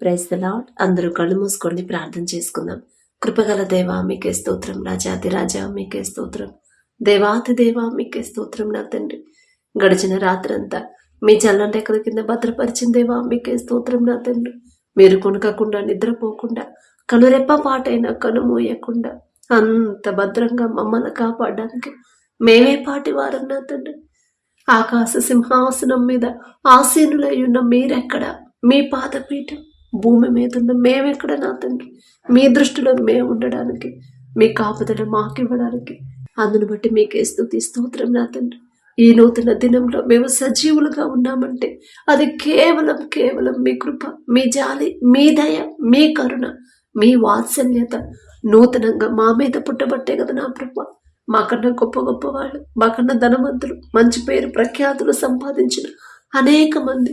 Praise the lord. అందరూ కళ్ళు మూసుకొని ప్రార్థన చేసుకుందాం. కృపగల దేవా మీకే స్తోత్రం, రాజాది రాజా మీకే స్తోత్రం, దేవాతి దేవా మీకే స్తోత్రం. నా తండ్రి, గడిచిన రాత్రంతా మీ చల్లని రెక్కల కింద భద్రపరిచిన దేవా మీకే స్తోత్రం. నా తండ్రి, మీరు కొనకకుండా నిద్రపోకుండా కనురెప్ప పాటైనా కనుమూయకుండా అంత భద్రంగా మమ్మల్ని కాపాడడానికి మేమే పాటి వారం. నా తండ్రి, ఆకాశ సింహాసనం మీద ఆసీనులై ఉన్న మీరెక్కడ, మీ పాదపీఠం భూమి మీద ఉన్న మేమెక్కడ. నా తండ్రి, మీ దృష్టిలో మేము ఉండడానికి, మీ కాపుదల మాకివ్వడానికి, అందును బట్టి మీకే స్తుతి స్తోత్రం. నా తండ్రి, ఈ నూతన దినంలో మేము సజీవులుగా ఉన్నామంటే అది కేవలం కేవలం మీ కృప, మీ జాలి, మీ దయ, మీ కరుణ, మీ వాత్సల్యత నూతనంగా మా మీద పుట్టబట్టే కదా నా ప్రభ. మాకన్నా గొప్ప గొప్ప వాళ్ళు, మాకన్నా ధనవంతులు, మంచి పేరు ప్రఖ్యాతులు సంపాదించిన అనేక మంది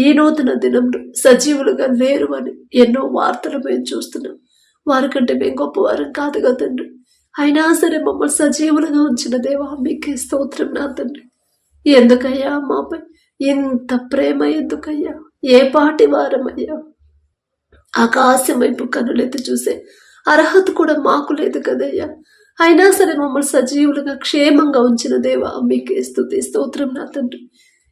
ఈ నూతన దినంలో సజీవులుగా లేరు అని ఎన్నో వార్తలు మేము చూస్తున్నాం. వారికంటే మేము గొప్పవారం కాదు కదా తండ్రి. అయినా సరే మమ్మల్ని సజీవులుగా ఉంచిన దేవా మీకే స్తోత్రం. నా తండ్రి, ఎందుకయ్యా మాపై ఇంత ప్రేమ? ఎందుకయ్యా? ఏ పాటి వారమయ్యా? ఆకాశం వైపు కనులెత్తి చూసే అర్హత కూడా మాకు లేదు కదయ్యా. అయినా సరే మమ్మల్ని సజీవులుగా క్షేమంగా ఉంచిన దేవా మీకే స్తుతి స్తోత్రం. నా తండ్రి,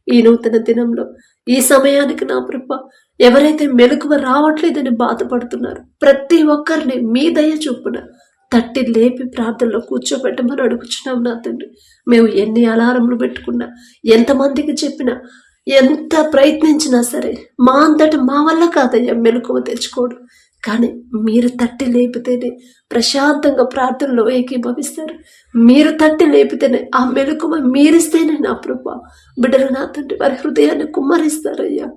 ఈ నూతన దినంలో ఈ సమయానికి నా ప్రభ ఎవరైతే మెలకువ రావట్లేదని బాధపడుతున్నారు ప్రతి ఒక్కరిని మీ దయ చొప్పున తట్టి లేపి ప్రార్థనలో కూర్చోబెట్టమని అడుగుచున్నాం. నా తండ్రి, మేము ఎన్ని అలారంలు పెట్టుకున్నా, ఎంతమందికి చెప్పినా, ఎంత ప్రయత్నించినా సరే మా అంతటి మా వల్ల కాదయ్యా మెలకువ తెచ్చుకోడు. కానీ మీరు తట్టి లేపితేనే ప్రశాంతంగా ప్రార్థనలో ఏకీభవిస్తారు. మీరు తట్టి లేపితేనే ఆ మెలకువ మీరిస్తేనే నా ప్రభ బిడ్డలు నా తండ్రి వారి హృదయాన్ని కుమ్మరిస్తారయ్యా.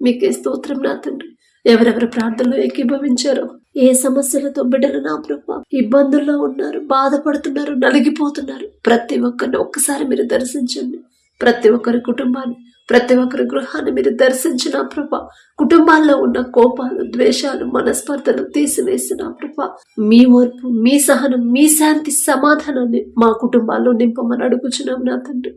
మీకే స్తోత్రం. నా తండ్రి, ఎవరెవరు ప్రార్థనలో ఏకీభవించారో, ఏ సమస్యలతో బిడ్డలు నా ప్రభ ఇబ్బందుల్లో ఉన్నారు, బాధపడుతున్నారు, నలిగిపోతున్నారు, ప్రతి ఒక్కరిని ఒక్కసారి మీరు దర్శించండి. ప్రతి ఒక్కరి కుటుంబాన్ని, ప్రతి ఒక్కరి గృహాన్ని మీరు దర్శించిన ప్రభ, కుటుంబాల్లో ఉన్న కోపాలు, ద్వేషాలు, మనస్పర్ధలు తీసివేసిన ప్రభ, మీ ఓర్పు, మీ సహనం, మీ శాంతి, సమాధానాన్ని మా కుటుంబాల్లో నింపమని అడుగుచున్నాం. నా తండ్రి,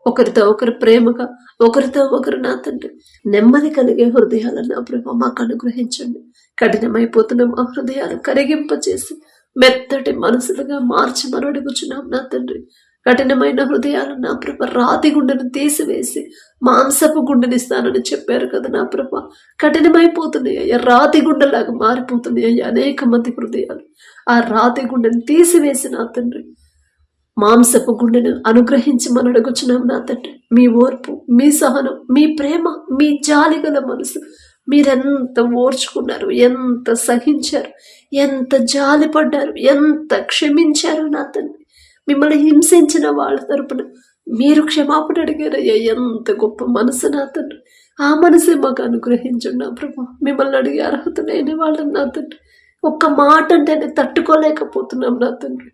ఒకరితో ఒకరు ప్రేమగా, ఒకరితో ఒకరు నా తండ్రి నెమ్మది కలిగే హృదయాలను నా ప్రభ మాకు అనుగ్రహించండి. కఠినమైపోతున్న మా హృదయాలు కరిగింపచేసి మెత్తటి మనసులుగా మార్చమని అడుగుచున్నాం. నా తండ్రి, కఠినమైన హృదయాలు నా ప్రభ రాతి గుండెను తీసివేసి మాంసపు గుండెనిస్తానని చెప్పారు కదా నా ప్రభ. కఠినమైపోతున్నాయి అయ్యా, రాతి గుండెలాగా మారిపోతున్నాయి అయ్యా అనేక మంది హృదయాలు. ఆ రాతి గుండెను తీసివేసి నా తండ్రి మాంసపు గుండెను అనుగ్రహించమని అడుగుచున్నాం. నా తండ్రి, మీ ఓర్పు, మీ సహనం, మీ ప్రేమ, మీ జాలి గల మనసు, మీరెంత ఓర్చుకున్నారు, ఎంత సహించారు, ఎంత జాలిపడ్డారు, ఎంత క్షమించారు. నా తండ్రి, మిమ్మల్ని హింసించిన వాళ్ళ తరపున మీరు క్షమాపణ అడిగారయ్యా. ఎంత గొప్ప మనసు నా తండ్రి. ఆ మనసే మాకు అనుగ్రహించండి నా ప్రభు. మిమ్మల్ని అడిగే అర్హత లేని వాళ్ళం నా తండ్రి. ఒక్క మాట అంటేనే తట్టుకోలేకపోతున్నాం నా తండ్రి.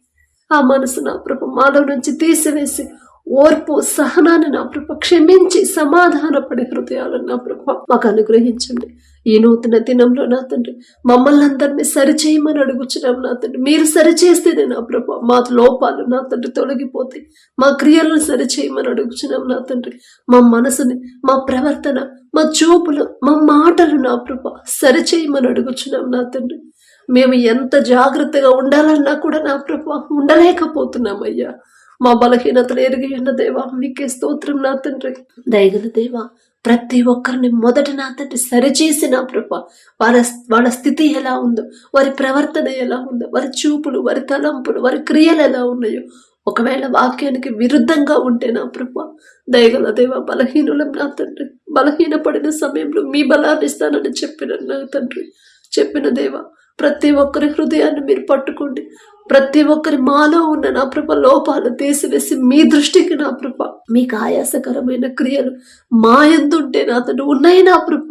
ఆ మనసు నా ప్రభు మాలో నుంచి తీసివేసి ఓర్పు, సహనాన్ని నా ప్రభు క్షమించి సమాధానపడే హృదయాలను నా ప్రభు మాకు అనుగ్రహించండి. ఈ నూతన దినంలో నా తండ్రి మమ్మల్ని అందరినీ సరిచేయమని అడుగుచున్నాం. నా తండ్రి, మీరు సరిచేస్తేనే నా ప్రభు మా లోపాలు నా తండ్రి తొలగిపోతాయి. మా క్రియలను సరిచేయమని అడుగుచున్నాం. నా తండ్రి, మా మనసుని, మా ప్రవర్తన, మా చూపులు, మా మాటలు నా ప్రభు సరిచేయమని అడుగుచున్నాం. నా తండ్రి, మేము ఎంత జాగ్రత్తగా ఉండాలన్నా కూడా నా ప్రభు ఉండలేకపోతున్నామయ్యా. మా బలహీనతలు ఎరిగి ఉన్న దేవా మీకే స్తోత్రం. నా తండ్రి, దయగల దేవా ప్రతి ఒక్కరిని మొదట నా తండ్రి సరిచేసి నా ప్రభ వాళ్ళ స్థితి ఎలా ఉందో, వారి ప్రవర్తన ఎలా ఉందో, వారి చూపులు, వారి తలంపులు, వారి క్రియలు ఎలా ఉన్నాయో, ఒకవేళ వాక్యానికి విరుద్ధంగా ఉంటే నా ప్రభ దయగల దేవా బలహీనులం నా తండ్రి. బలహీనపడిన సమయంలో మీ బలాన్ని ఇస్తానని చెప్పిన నా తండ్రి, చెప్పిన దేవా ప్రతి ఒక్కరి హృదయాన్ని మీరు పట్టుకోండి. ప్రతి ఒక్కరి మాలో ఉన్న నా ప్రభ లోపాలు తీసివేసి మీ దృష్టికి నా ప్రభ మీకు ఆయాసకరమైన క్రియలు మా యందుంటే నా తండ్రి ఉన్నాయి నా ప్రభ,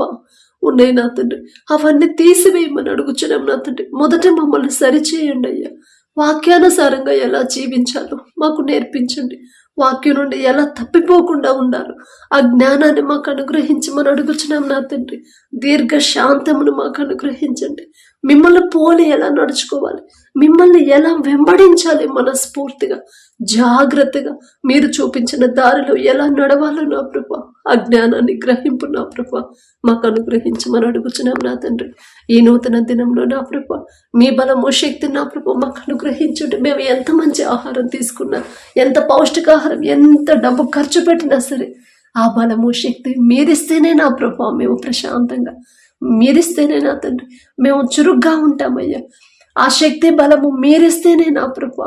ఉన్నాయి నా తండ్రి, అవన్నీ తీసివేయమని అడుగుచున్నాం. నా తండ్రి, మొదట మమ్మల్ని సరిచేయండి అయ్యా. వాక్యానుసారంగా ఎలా జీవించాలో మాకు నేర్పించండి. వాక్యం నుండి ఎలా తప్పిపోకుండా ఉండాలో ఆ జ్ఞానాన్ని మాకు అనుగ్రహించమని అడుగుచున్నాం. నా తండ్రి, దీర్ఘ శాంతమును మాకు అనుగ్రహించండి. మిమ్మల్ని పోలి ఎలా నడుచుకోవాలి, మిమ్మల్ని ఎలా వెంబడించాలి, మనస్ఫూర్తిగా జాగ్రత్తగా మీరు చూపించిన దారిలో ఎలా నడవాలో నా ప్రభా, ఆ జ్ఞానాన్ని గ్రహింపు నా ప్రభా మాకు అనుగ్రహించమని అడుగుచున్నాం నా తండ్రి. ఈ నూతన దినంలో నా ప్రభా మీ బలము శక్తి నా ప్రభా మాకు అనుగ్రహించుంటే మేము ఎంత మంచి ఆహారం తీసుకున్నా, ఎంత పౌష్టికాహారం, ఎంత డబ్బు ఖర్చు పెట్టినా సరే ఆ బలము శక్తి మీరిస్తేనే నా ప్రభా మేము ప్రశాంతంగా, మీరిస్తేనే నా తండ్రి మేము చురుగ్గా ఉంటామయ్యా. ఆ శక్తి బలము మీరిస్తేనే నా ప్రభా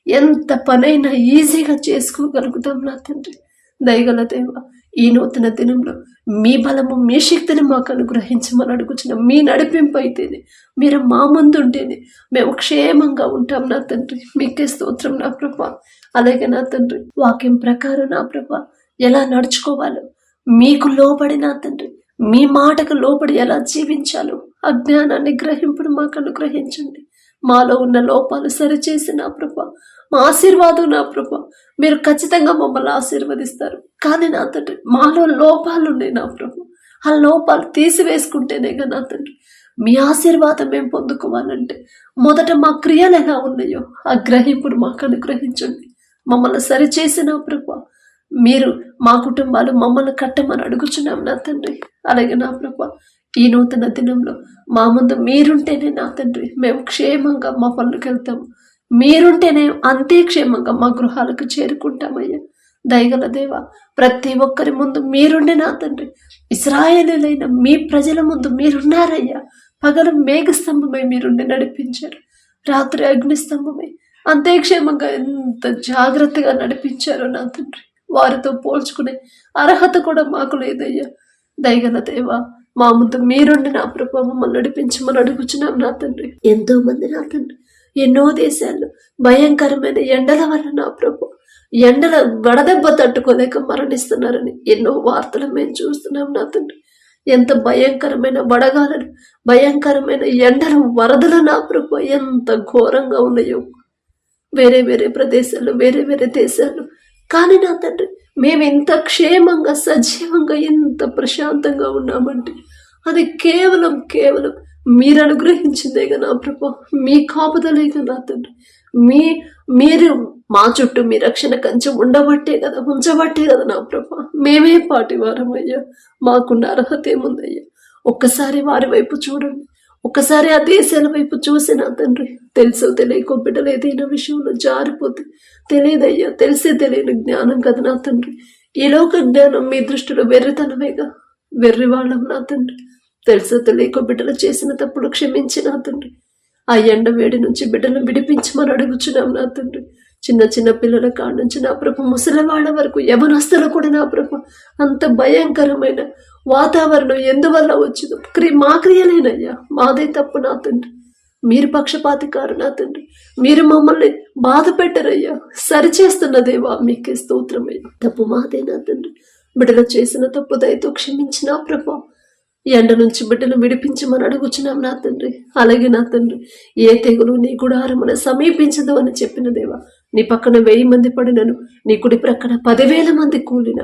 ఎంత పనైనా ఈజీగా చేసుకోగలుగుతాం నా తండ్రి. దయగల దేవ, ఈ నూతన దినంలో మీ బలము మీ శక్తిని మాకు అనుగ్రహించమని అడుగుచున్నాం. మీ నడిపింపు అయితేనే, మీరు మా ముందు ఉంటేనే మేము క్షేమంగా ఉంటాం నా తండ్రి. మీకే స్తోత్రం నా ప్రభా. అలాగే నా తండ్రి వాక్యం ప్రకారం నా ప్రభా ఎలా నడుచుకోవాలో, మీకు లోబడి నా తండ్రి మీ మాటకు లోబడి ఎలా జీవించాలో ఆ జ్ఞానాన్ని గ్రహింపుడు మాకు అనుగ్రహించండి. మాలో ఉన్న లోపాలు సరిచేసి నా ప్రభా మా ఆశీర్వాదం నా ప్రభా మీరు ఖచ్చితంగా మమ్మల్ని ఆశీర్వదిస్తారు. కానీ నా తండ్రి మాలో లోపాలు ఉన్నాయి నా ప్రభా, ఆ లోపాలు తీసివేసుకుంటేనేగా నా తండ్రి మీ ఆశీర్వాదం మేము పొందుకోవాలంటే మొదట మా క్రియలు ఎలా ఉన్నాయో ఆ గ్రహింపుడు మాకు అనుగ్రహించండి. మమ్మల్ని సరిచేసి నా ప్రభా మీరు మా కుటుంబాలు మమ్మల్ని కట్టమని అడుగుచున్నాం నా తండ్రి. అలాగే నా ప్రభా ఈ నూతన దినంలో మా ముందు మీరుంటేనే నా తండ్రి మేము క్షేమంగా మా పనులకు వెళ్తాము, మీరుంటేనే అంతే క్షేమంగా మా గృహాలకు చేరుకుంటామయ్యా. దయగల దేవ, ప్రతి ఒక్కరి ముందు మీరుండే నా తండ్రి, ఇశ్రాయేలీయులైన మీ ప్రజల ముందు మీరున్నారయ్యా. పగలు మేఘస్తంభమై మీరుండి నడిపించారు, రాత్రి అగ్నిస్తంభమై అంతే క్షేమంగా ఎంత జాగ్రత్తగా నడిపించారో నా తండ్రి. వారితో పోల్చుకునే అర్హత కూడా మాకు లేదయ్యా. దయగల దేవ, మా ముందు మీరుండి నా ప్రభా మమ్మల్ని నడిపించమని అడుగుచున్నాం నా తండ్రి. ఎంతో మంది నా తండ్రి ఎన్నో దేశాల్లో భయంకరమైన ఎండల వల్ల నా ప్రభు ఎండల వడదెబ్బ తట్టుకోలేక మరణిస్తున్నారని ఎన్నో వార్తలు మేము చూస్తున్నాం నా తండ్రి. ఎంత భయంకరమైన వడగాలను, భయంకరమైన ఎండలు, వరదలు నా ప్రభు ఎంత ఘోరంగా ఉన్నాయో వేరే వేరే ప్రదేశాల్లో, వేరే వేరే దేశాల్లో. కానీ నా తండ్రి మేము ఇంత క్షేమంగా సజీవంగా ఎంత ప్రశాంతంగా ఉన్నామంటే అది కేవలం మీరు అనుగ్రహించిందేగా నా ప్రభా, మీ కాపుదలేగా నా తండ్రి. మీరు మా చుట్టూ మీ రక్షణ కంచె ఉంచబట్టే కదా నా ప్రభా. మేమే పాటివారమయ్యా, మాకున్న అర్హత ఏముందయ్యా. ఒక్కసారి వారి వైపు చూడండి, ఒక్కసారి ఆ దేశాల వైపు చూసి నా తండ్రి తెలుసో తెలియకో బిడ్డలు ఏదైనా విషయంలో జారిపోతే తెలియదయ్యా, తెలిసే తెలియని జ్ఞానం కదా నా తండ్రి. ఈ లోక జ్ఞానం మీ దృష్టిలో వెర్రితనమేగా, వెర్రి వాళ్ళం నా తండ్రి. తెలుసో తెలియకో బిడ్డలు చేసిన తప్పుడు క్షమించి నా తండ్రి. ఆ ఎండ వేడి నుంచి బిడ్డలు విడిపించమని అడుగుచున్నాం నా తండ్రి. చిన్న చిన్న పిల్లల కాడ నుంచి నా ప్రభు ముసలివాళ్ళ వరకు యవనస్తులు కూడా నా ప్రభు అంత భయంకరమైన వాతావరణం ఎందువల్ల వచ్చిందో మా క్రియలేనయ్యా, మాదే తప్పు నా తండ్రి. మీరు పక్షపాతికారు నా తండ్రి, మీరు మమ్మల్ని బాధ పెట్టరయ్యా, సరిచేస్తున్న దేవా మీకే స్తోత్రమయ్యా. తప్పు మాదే నా తండ్రి. బిడ్డలు చేసిన తప్పు దయతో క్షమించిన ప్రభా ఎండ నుంచి బిడ్డలు విడిపించమని అడుగుచున్నాం నా తండ్రి. అలాగే నా తండ్రి ఏ తెగులు నీ గుడారమున సమీపించదు అని చెప్పిన దేవా, నీ పక్కన 1000 మంది పడినను, నీ కుడి ప్రక్కన 10,000 మంది కూలిన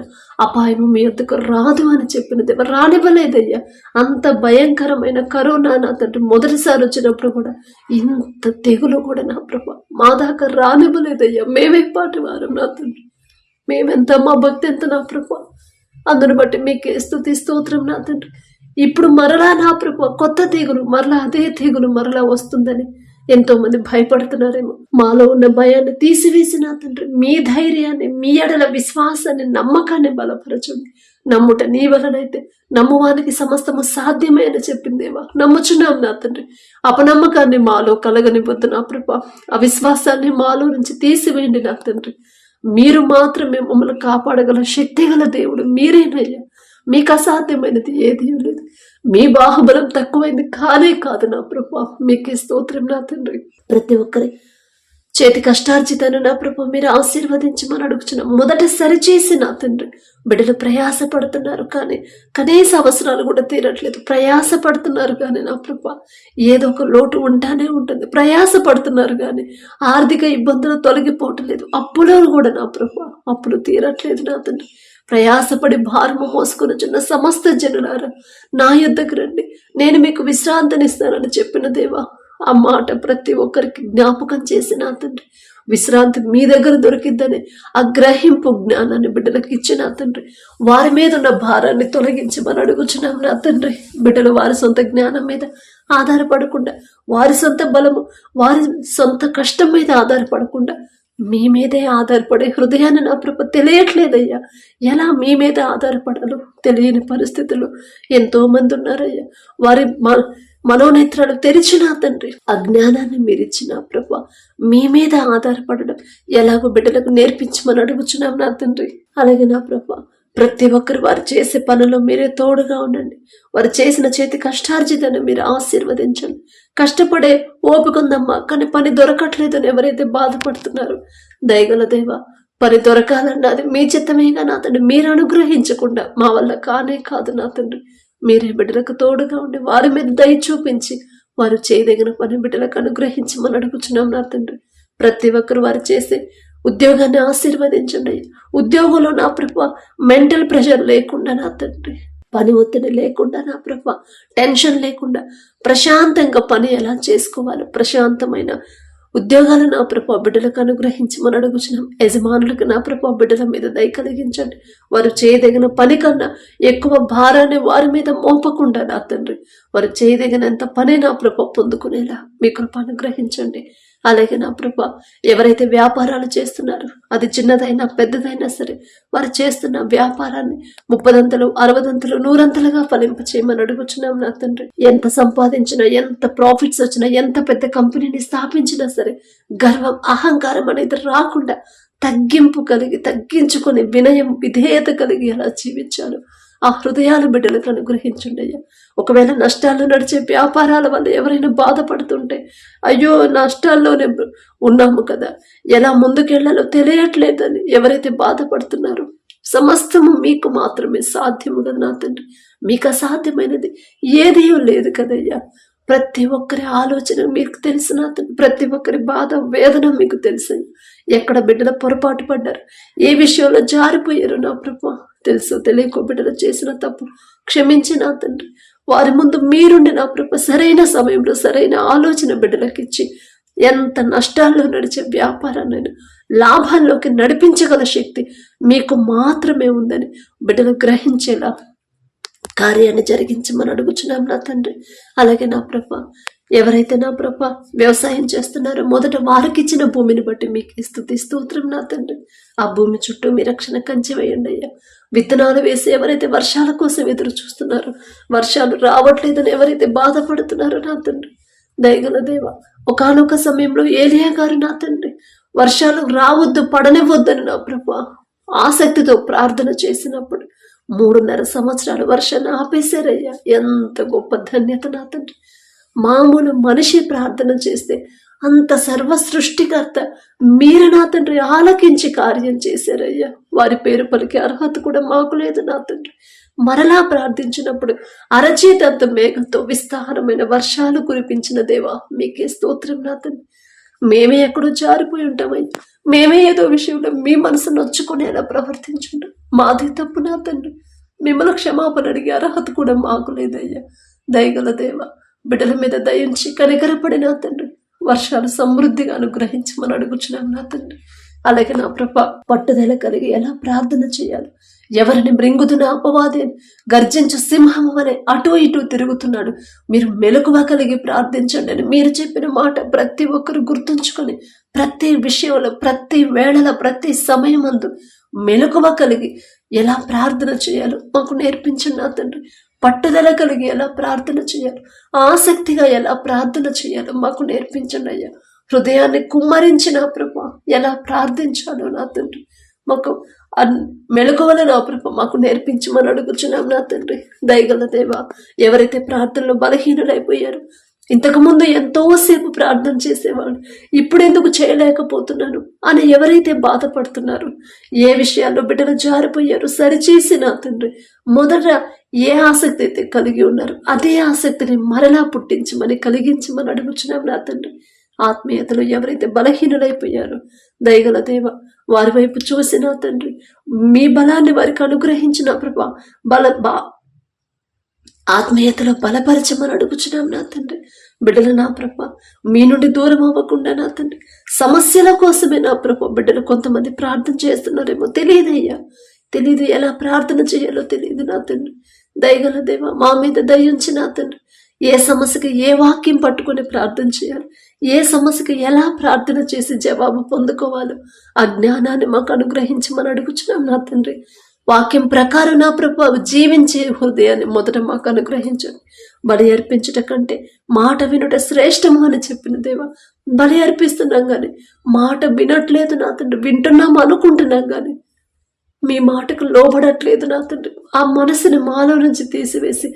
అపాయము మీ వద్దకు రాదు అని చెప్పిన దేవా, రానివ్వలేదయ్యా. అంత భయంకరమైన కరోనా నా తండ్రి మొదటిసారి వచ్చినప్పుడు కూడా ఇంత తెగులు కూడా నా ప్రభా మా దాకా రానివ్వలేదయ్యా. మేమే పాటి వారం నా తండ్రి, మేమెంత, మా భక్తి ఎంత నా ప్రభా. అందును బట్టి మీకే స్తుతి స్తోత్రం నా తండ్రి. ఇప్పుడు మరలా నా ప్రభు కొత్త తెగులు, మరలా అదే తెగులు మరలా వస్తుందని ఎంతో మంది భయపడుతున్నారేమో. మాలో ఉన్న భయాన్ని తీసివేసి నా తండ్రి మీ ధైర్యాన్ని, మీ ఎడల విశ్వాసాన్ని, నమ్మకాన్ని బలపరచండి. నమ్ముట నీ వలనైతే నమ్మువానికి సమస్తము సాధ్యమే అని చెప్పిందేవా, నమ్ముచున్నాం నా తండ్రి. అపనమ్మకాన్ని మాలో కలగనివ్వద్దు నా ప్రభా, అవిశ్వాసాన్ని మాలో నుంచి తీసివేయండి నా తండ్రి. మీరు మాత్రమే మమ్మల్ని కాపాడగల శక్తి గల దేవుడు మీరేనయ్యా. మీకు అసాధ్యమైనది ఏదీ లేదు. మీ బాహుబలం తక్కువైంది కాదు నా ప్రభా. మీకే స్తోత్రం నా తండ్రి. ప్రతి ఒక్కరి చేతి కష్టార్జితాన్ని నా ప్రభా మీరు ఆశీర్వదించమని అడుగుచున్నాం. మొదట సరిచేసి నా తండ్రి బిడ్డలు ప్రయాస పడుతున్నారు, కానీ కనీస అవసరాలు కూడా తీరట్లేదు. ప్రయాస పడుతున్నారు కానీ నా ప్రభా ఏదో ఒక లోటు ఉంటానే ఉంటుంది. ప్రయాస పడుతున్నారు కానీ ఆర్థిక ఇబ్బందులు తొలగిపోవటం లేదు. అప్పులు కూడా నా ప్రభా అప్పులు తీరట్లేదు నా తండ్రి. ప్రయాసపడి భారము మోసుకొనుచున్న సమస్త జనులారా నా యొద్దకు రండి, నేను మీకు విశ్రాంతినిస్తానని చెప్పిన దేవా, ఆ మాట ప్రతి ఒక్కరికి జ్ఞాపకం చేసి నా తండ్రి విశ్రాంతి మీ దగ్గర దొరికిద్దని ఆ గ్రహింపు జ్ఞానాన్ని బిడ్డలకు ఇచ్చి నా తండ్రి వారి మీద ఉన్న భారాన్ని తొలగించమని అడుగుచున్నాం నా తండ్రి. బిడ్డలు వారి సొంత జ్ఞానం మీద ఆధారపడకుండా, వారి సొంత బలము, వారి సొంత కష్టం మీద ఆధారపడకుండా మీ మీదే ఆధారపడే హృదయాన్ని నా ప్రభు తెలియట్లేదయ్యా. ఎలా మీ మీద ఆధారపడాలో తెలియని పరిస్థితుల్లో ఎంతో మంది ఉన్నారయ్యా. వారి మనోనేత్రాలు తెరిచిన తండ్రి అజ్ఞానాన్ని మీరిచ్చిన ప్రభు మీ మీద ఆధారపడడం ఎలాగో బిడ్డలకు నేర్పించమని అడుగుచున్నాం నా తండ్రి. అలాగే నా ప్రభు ప్రతి ఒక్కరు వారు చేసే పనుల్లో మీరే తోడుగా ఉండండి. వారు చేసిన చేతి కష్టార్జితాన్ని మీరు ఆశీర్వదించండి. కష్టపడే ఓపికందమ్మా, కానీ పని దొరకట్లేదని ఎవరైతే బాధపడుతున్నారో దయగల దేవ, పని దొరకాలన్నా అది మీ చిత్తమేగా నా తండ్రి. మీరు అనుగ్రహించకుండా మా వల్ల కానే కాదు నా తండ్రి. మీరే బిడ్డలకు తోడుగా ఉండి వారి మీద దయ చూపించి వారు చేయదగిన పని బిడ్డలకు అనుగ్రహించమని అడుగుచున్నాం నా తండ్రి. ప్రతి ఒక్కరు వారు చేసే ఉద్యోగాన్ని ఆశీర్వదించండి. ఉద్యోగంలో నా ప్రభు మెంటల్ ప్రెషర్ లేకుండా నా తండ్రి, పని ఒత్తిడి లేకుండా నా ప్రభు టెన్షన్ లేకుండా ప్రశాంతంగా పని ఎలా చేసుకోవాలో ప్రశాంతమైన ఉద్యోగాలు నా ప్రభు బిడ్డలకు అనుగ్రహించమని అడుగుచున్నాం. యజమానులకు నా ప్రభు బిడ్డల మీద దయ కలిగించండి. వారు చేయదగిన పని కన్నా ఎక్కువ భారాన్ని వారి మీద మోపకుండా నా తండ్రి వారు చేయదగినంత పని నా ప్రభు పొందుకునేలా మీ కృప అనుగ్రహించండి. అలాగే నా ప్రభు ఎవరైతే వ్యాపారాలు చేస్తున్నారో అది చిన్నదైనా పెద్దదైనా సరే వారు చేస్తున్న వ్యాపారాన్ని 30ంతలు 60ంతలు 100ంతలుగా ఫలింప చేయమని అడుగుచున్నాం నా తండ్రి. ఎంత సంపాదించినా, ఎంత ప్రాఫిట్స్ వచ్చినా, ఎంత పెద్ద కంపెనీని స్థాపించినా సరే గర్వం అహంకారం అనేది రాకుండా తగ్గింపు కలిగి తగ్గించుకొని వినయం విధేయత కలిగి అలా జీవించాలి. ఆ హృదయాల బిడ్డలకు అనుగ్రహించండి అయ్యా. ఒకవేళ నష్టాల్లో నడిచే వ్యాపారాల వల్ల ఎవరైనా బాధపడుతుంటే, అయ్యో నష్టాల్లోనే ఉన్నాము కదా, ఎలా ముందుకెళ్లాలో తెలియట్లేదని ఎవరైతే బాధపడుతున్నారో సమస్తము మీకు మాత్రమే సాధ్యము కదా నా తండ్రి. మీకు అసాధ్యమైనది ఏదీ లేదు కదయ్యా. ప్రతి ఒక్కరి ఆలోచన మీకు తెలుసు నా తండ్రి. ప్రతి ఒక్కరి బాధ వేదన మీకు తెలుసు. ఎక్కడ బిడ్డల పొరపాటు పడ్డారు, ఏ విషయంలో జారిపోయారు నా ప్రభు తెలుసు. తెలియకో బిడ్డలు చేసిన తప్పు క్షమించి నా తండ్రి వారి ముందు మీరుండి నా ప్రభు సరైన సమయంలో సరైన ఆలోచన బిడ్డలకు ఇచ్చి ఎంత నష్టాల్లో నడిచే వ్యాపారాన్ని లాభాల్లోకి నడిపించగల శక్తి మీకు మాత్రమే ఉందని బిడ్డలు గ్రహించేలా కార్యాన్ని జరిగించమని అడుగుచున్నాం నా తండ్రి. అలాగే నా ప్రభు ఎవరైతే నా ప్రభు వ్యవసాయం చేస్తున్నారో మొదట వారికి ఇచ్చిన భూమిని బట్టి మీకు స్తుతి స్తోత్రం నా తండ్రి. ఆ భూమి చుట్టూ మీ రక్షణ కంచె వేయండి అయ్యా. విత్తనాలు వేసి ఎవరైతే వర్షాల కోసం ఎదురు చూస్తున్నారో, వర్షాలు రావట్లేదని ఎవరైతే బాధపడుతున్నారో నా తండ్రి దయగల దేవ, ఒకానొక సమయంలో ఏలియా గారు నా తండ్రి వర్షాలు రావద్దు పడనివ్వద్దని నా ప్రభు ఆసక్తితో ప్రార్థన చేసినప్పుడు 3.5 సంవత్సరాలు వర్షాన్ని ఆపేశారయ్యా. ఎంత గొప్ప ధన్యత నా తండ్రి. మామూలు మనిషి ప్రార్థన చేస్తే అంత సర్వ సృష్టికర్త మీరు నా తండ్రి ఆలకించి కార్యం చేశారయ్యా. వారి పేరు పలికే అర్హత కూడా మాకు లేదు నా తండ్రి. మరలా ప్రార్థించినప్పుడు అరచేతంత మేఘంతో విస్తారమైన వర్షాలు కురిపించిన దేవా మీకే స్తోత్రం నా తండ్రి. మేమే ఎక్కడో జారిపోయి ఉంటామయ్యా. మేమే ఏదో విషయంలో మీ మనసు నొచ్చుకునేలా ప్రవర్తించుంటాం. మాది తప్పు నా తండ్రి. మిమ్మల్ని క్షమాపణ అడిగే అర్హత కూడా మాకు లేదయ్యా. దయగల దేవ, బిడ్డల మీద దయించి కనికరపడి నా తండ్రి వర్షాలు సమృద్ధిగా అనుగ్రహించమని అడుగుచున్నాం నా తండ్రి. అలాగే నా ప్రభ పట్టుదల కలిగి ఎలా ప్రార్థన చేయాలి, ఎవరిని మృంగుతున్న అపవాది గర్జించు సింహము వలె అటు ఇటు తిరుగుతున్నాడు, మీరు మెలకువ కలిగి ప్రార్థించండి అని మీరు చెప్పిన మాట ప్రతి ఒక్కరు గుర్తుంచుకొని ప్రతి విషయంలో ప్రతి వేళల ప్రతి సమయమందు మెలకువ కలిగి ఎలా ప్రార్థన చేయాలో మాకు నేర్పించండి నా తండ్రి. పట్టుదల కలిగి ఎలా ప్రార్థన చేయాలో, ఆసక్తిగా ఎలా ప్రార్థన చేయాలో మాకు నేర్పించండి అయ్యా. హృదయాన్ని కుమ్మరించిన ప్రభు ఎలా ప్రార్థించాలో నా తండ్రి మాకు మెలకువల నా ప్రభు మాకు నేర్పించమని అడుగుచున్నాం నా తండ్రి. దయగల దేవ, ఎవరైతే ప్రార్థనలో బలహీనులైపోయారు, ఇంతకుముందు ఎంతోసేపు ప్రార్థన చేసేవాళ్ళు ఇప్పుడెందుకు చేయలేకపోతున్నాను అని ఎవరైతే బాధపడుతున్నారో, ఏ విషయాల్లో బిడ్డలు జారిపోయారు సరిచేసి నా తండ్రి మొదట ఏ ఆసక్తి అయితే కలిగి ఉన్నారు అదే ఆసక్తిని మరలా పుట్టించమని కలిగించమని అడుగుచున్నాం నా తండ్రి. ఆత్మీయతలో ఎవరైతే బలహీనులైపోయారో దయగల దేవ వారి వైపు చూసిన తండ్రి మీ బలాన్ని వారికి అనుగ్రహించిన ప్రభా ఆత్మీయతలో బలపరచమని అడుగుచున్నాం నా తండ్రి. బిడ్డలు నా ప్రభ మీ నుండి దూరం అవ్వకుండా నా తండ్రి సమస్యల కోసమే నా ప్రభ బిడ్డలు కొంతమంది ప్రార్థన చేస్తున్నారేమో తెలియదు ఎలా ప్రార్థన చేయాలో తెలియదు నా తండ్రి. దయగల దేవ మా మీద దయించి నా తండ్రి ఏ సమస్యకి ఏ వాక్యం పట్టుకొని ప్రార్థన చేయాలి, ఏ సమస్యకి ఎలా ప్రార్థన చేసి జవాబు పొందుకోవాలో ఆ జ్ఞానాన్ని మాకు అనుగ్రహించమని అడుగుచున్నాం నా తండ్రి. వాక్యం ప్రకారం నా ప్రభు జీవించే హృదయాన్ని మొదట మాకు అనుగ్రహించండి. బలి అర్పించుట కంటే మాట వినుట శ్రేష్టము అని చెప్పిన దేవా, బలి అర్పిస్తున్నాం కానీ మాట వినట్లేదు నా తండ్రి, వింటున్నాము అనుకుంటున్నాం కానీ మీ మాటకు లోబడట్లేదు నా తండ్రి. ఆ మనసుని మాలో నుంచి తీసివేసి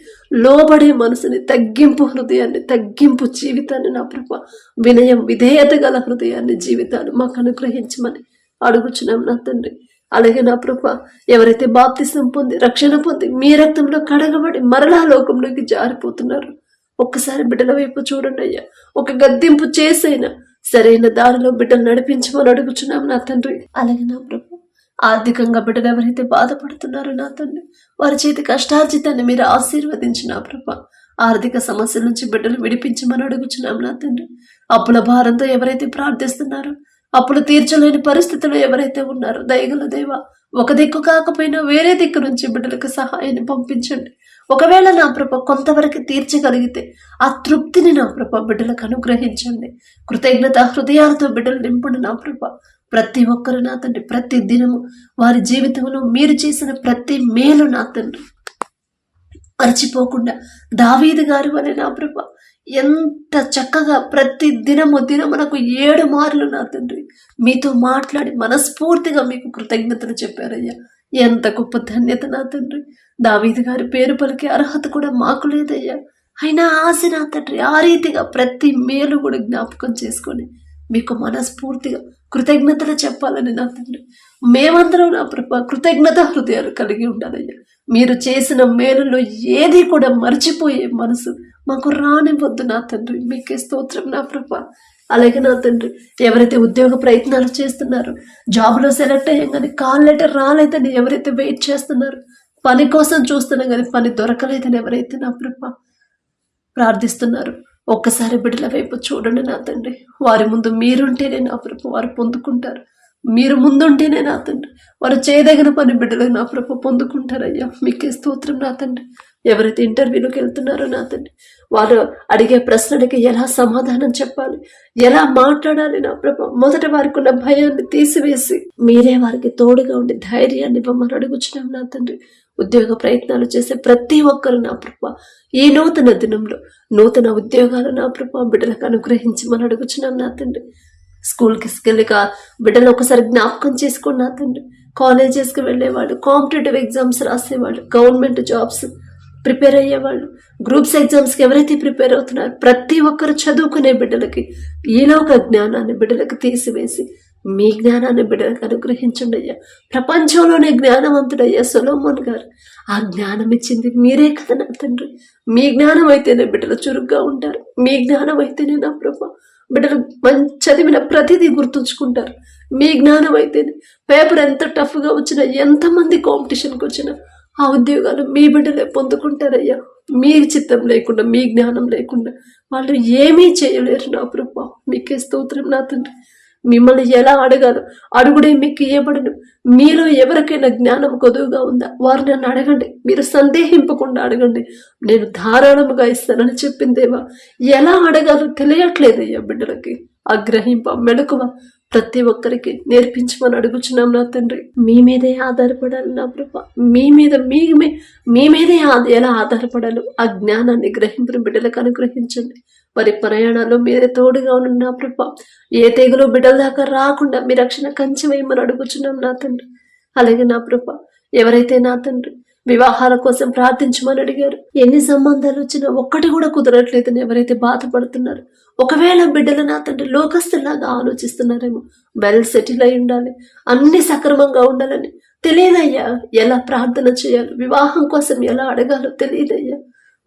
లోబడే మనసుని, తగ్గింపు హృదయాన్ని, తగ్గింపు జీవితాన్ని నా ప్రభు వినయం విధేయత గల హృదయాన్ని, జీవితాన్ని మాకు అనుగ్రహించమని అడుగుచున్నాం నా తండ్రి. అలాగే నా ప్రభు ఎవరైతే బాప్తిసం పొంది రక్షణ పొంది మీ రక్తంలో కడగబడి మరలా లోకంలోకి జారిపోతున్నారు, ఒక్కసారి బిడ్డల వైపు చూడండి అయ్యా. ఒక గద్దింపు చేసైనా సరైన దారిలో బిడ్డలు నడిపించమని అడుగుచున్నాం నా తండ్రి. అలాగే నా ప్రభు ఆర్థికంగా బిడ్డలు ఎవరైతే బాధపడుతున్నారో నా తండ్రి వారి చేతి కష్టార్జితాన్ని మీరు ఆశీర్వదించి నా ప్రభు ఆర్థిక సమస్యల నుంచి బిడ్డలు విడిపించమని అడుగుచున్నాం నా తండ్రి. అప్పుల భారంతో ఎవరైతే ప్రార్థిస్తున్నారో, అప్పులు తీర్చలేని పరిస్థితుల్లో ఎవరైతే ఉన్నారో దయగల దేవ ఒక దిక్కు కాకపోయినా వేరే దిక్కు నుంచి బిడ్డలకు సహాయాన్ని పంపించండి. ఒకవేళ నా ప్రభ కొంతవరకు తీర్చగలిగితే ఆ తృప్తిని నా ప్రభ బిడ్డలకు అనుగ్రహించండి. కృతజ్ఞత హృదయాలతో బిడ్డలు నింపండి నా ప్రభ. ప్రతి ఒక్కరు నా తండ్రి ప్రతి దినము వారి జీవితంలో మీరు చేసిన ప్రతి మేలు నా తండ్రి మర్చిపోకుండా దావీదు గారి వలె నా ప్రభ ఎంత చక్కగా ప్రతి దినమునకు 7 మార్లు నా తండ్రి మీతో మాట్లాడి మనస్ఫూర్తిగా మీకు కృతజ్ఞతలు చెప్పారయ్యా. ఎంత గొప్ప ధన్యత నా తండ్రి. దావీదు గారి పేరు పలికే అర్హత కూడా మాకు లేదయ్యా. అయినా ఆశ నా తండ్రి ఆ రీతిగా ప్రతి మేలు కూడా జ్ఞాపకం చేసుకొని మీకు మనస్ఫూర్తిగా కృతజ్ఞతలు చెప్పాలని నా తండ్రి మేమందరం నా ప్రభ కృతజ్ఞత హృదయాలు కలిగి ఉండాలయ్యా. మీరు చేసిన మేలులో ఏది కూడా మర్చిపోయే మనసు మాకు రానివ్వద్దు నా తండ్రి. మీకే స్తోత్రం నా ప్రభ. అలాగే నా తండ్రి ఎవరైతే ఉద్యోగ ప్రయత్నాలు చేస్తున్నారో, జాబ్లో సెలెక్ట్ అయ్యాం కానీ కాల్ లెటర్ రాలేదని ఎవరైతే వెయిట్ చేస్తున్నారో, పని కోసం చూస్తున్నాం కానీ పని దొరకలేదని ఎవరైతే నా ప్రభ ప్రార్థిస్తున్నారు, ఒక్కసారి బిడ్డల వైపు చూడండి నా తండ్రి. వారి ముందు మీరుంటేనే నా ప్రభు వారు పొందుకుంటారు. మీరు ముందుంటేనే నా తండ్రి వారు చేయదగిన పని బిడ్డలు నా ప్రభు పొందుకుంటారయ్యా. మీకే స్తోత్రం నా తండ్రి. ఎవరైతే ఇంటర్వ్యూలోకి వెళ్తున్నారో నా తండ్రి వారు అడిగే ప్రశ్నలకి ఎలా సమాధానం చెప్పాలి, ఎలా మాట్లాడాలి నా ప్రభు మొదట వారికి ఉన్న భయాన్ని తీసివేసి మీరే వారికి తోడుగా ఉండి ధైర్యాన్ని ఇవ్వమని అడుగుచున్నాం నా తండ్రి. ఉద్యోగ ప్రయత్నాలు చేసే ప్రతి ఒక్కరు నా ప్రభ ఈ నూతన దినంలో నూతన ఉద్యోగాలు నా ప్రభ బిడ్డలకు అనుగ్రహించమని అడుగుచున్నాం నా తండ్రి. స్కూల్కి వెళ్ళక బిడ్డలు ఒకసారి జ్ఞాపకం చేసుకోండి నా తండ్రి. కాలేజెస్కి వెళ్ళేవాళ్ళు, కాంపిటేటివ్ ఎగ్జామ్స్ రాసేవాళ్ళు, గవర్నమెంట్ జాబ్స్ ప్రిపేర్ అయ్యేవాళ్ళు, గ్రూప్స్ ఎగ్జామ్స్కి ఎవరైతే ప్రిపేర్ అవుతున్నారో ప్రతి ఒక్కరు చదువుకునే బిడ్డలకి ఈలోక జ్ఞానాన్ని బిడ్డలకు తీసివేసి మీ జ్ఞానాన్ని బిడ్డలకు అనుగ్రహించండి అయ్యా. ప్రపంచంలోనే జ్ఞానవంతుడయ్యా సొలొమోన్ గారు. ఆ జ్ఞానం ఇచ్చింది మీరే కదా నా తండ్రి. మీ జ్ఞానం అయితేనే బిడ్డలు చురుగ్గా ఉంటారు. మీ జ్ఞానం అయితేనే నా ప్రభు బిడ్డలు చదివిన ప్రతిదీ గుర్తుంచుకుంటారు. మీ జ్ఞానం అయితేనే పేపర్ ఎంత టఫ్గా వచ్చినా, ఎంతమంది కాంపిటీషన్కి వచ్చినా ఆ ఉద్యోగాలు మీ బిడ్డలే పొందుకుంటారయ్యా. మీ చిత్తం లేకుండా, మీ జ్ఞానం లేకుండా వాళ్ళు ఏమీ చేయలేరు నా ప్రభు. మీకే స్తోత్రం నా తండ్రి. మిమ్మల్ని ఎలా అడగాలో అడుగుడే మీకు ఇవ్వబడును. మీలో ఎవరికైనా జ్ఞానం కొదువుగా ఉందా వారు నన్ను అడగండి, మీరు సందేహింపకుండా అడగండి, నేను ధారాళముగా ఇస్తానని చెప్పిందేవా. ఎలా అడగాలో తెలియట్లేదయ్యా బిడ్డలకి. ఆ గ్రహింప మెలకువ ప్రతి ఒక్కరికి నేర్పించమని అడుగుచున్నాం నా తండ్రి. మీ మీదే ఆధారపడాలి నా ప్రభ. మీ మీదే ఎలా ఆధారపడాలో ఆ జ్ఞానాన్ని గ్రహింపుని బిడ్డలకు అనుగ్రహించండి. వారి ప్రయాణాల్లో మీరే తోడుగా ఉన్న నా ప్రభ. ఏ తెగులు బిడ్డల దాకా రాకుండా మీ రక్షణ కంచె వేయమని అడుగుచున్నాం నా తండ్రి. అలాగే నా ప్రభ ఎవరైతే నా తండ్రి వివాహాల కోసం ప్రార్థించమని అడిగారు, ఎన్ని సంబంధాలు వచ్చినా ఒక్కటి కూడా కుదరట్లేదని ఎవరైతే బాధపడుతున్నారు, ఒకవేళ బిడ్డలు నా తండ్రి లోకస్తులాగా ఆలోచిస్తున్నారేమో, వెల్ సెటిల్ అయి ఉండాలి, అన్ని సక్రమంగా ఉండాలని తెలియదయ్యా. ఎలా ప్రార్థన చేయాలి, వివాహం కోసం ఎలా అడగాలో తెలియదయ్యా.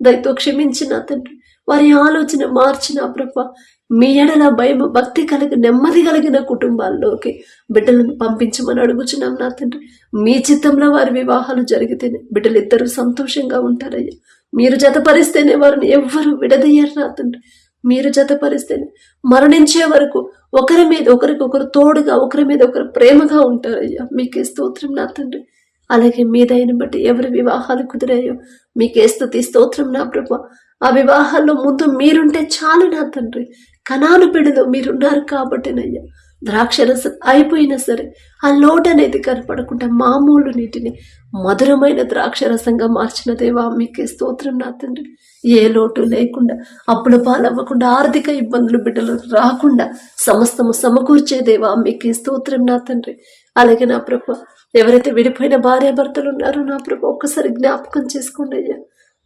దయతో క్షమించి నా తండ్రి వారి ఆలోచన మార్చిన ప్రభ మీ ఎడల భయం భక్తి కలిగి నెమ్మది కలిగిన కుటుంబాల్లోకి బిడ్డలను పంపించమని అడుగుచున్నాం నా తండ్రి. మీ చిత్తంలో వారి వివాహాలు జరిగితేనే బిడ్డలు ఇద్దరు సంతోషంగా ఉంటారయ్యా. మీరు జతపరిస్తేనే వారిని ఎవ్వరు విడదీయరు నా తండ్రి. మీరు జతపరిస్తేనే మరణించే వరకు ఒకరి మీద ఒకరికొకరు తోడుగా, ఒకరి మీద ఒకరు ప్రేమగా ఉంటారయ్యా. మీకే స్తోత్రం నా తండ్రి. అలాగే మీ దయని బట్టి ఎవరి వివాహాలు కుదిరాయో మీకే స్తుతి స్తోత్రం నా ప్రభా. ఆ వివాహాల్లో ముందు మీరుంటే చాలు నా తండ్రి. కనాను బిడ్డలో మీరున్నారు కాబట్టినయ్యా ద్రాక్షరసం అయిపోయినా సరే ఆ లోటు అనేది కనపడకుండా మామూలు నీటిని మధురమైన ద్రాక్షరసంగా మార్చిన దేవా మీకే స్తోత్రం నా తండ్రి. ఏ లోటు లేకుండా, అప్పుల పాలవ్వకుండా, ఆర్థిక ఇబ్బందులు బిడ్డలు రాకుండా సమస్తము సమకూర్చే దేవా మీకే స్తోత్రం నా తండ్రి. అలాగే నా ప్రభా, ఎవరైతే విడిపోయిన భార్యాభర్తలు ఉన్నారో నా ప్రభా ఒక్కసారి జ్ఞాపకం చేసుకోండి అయ్యా.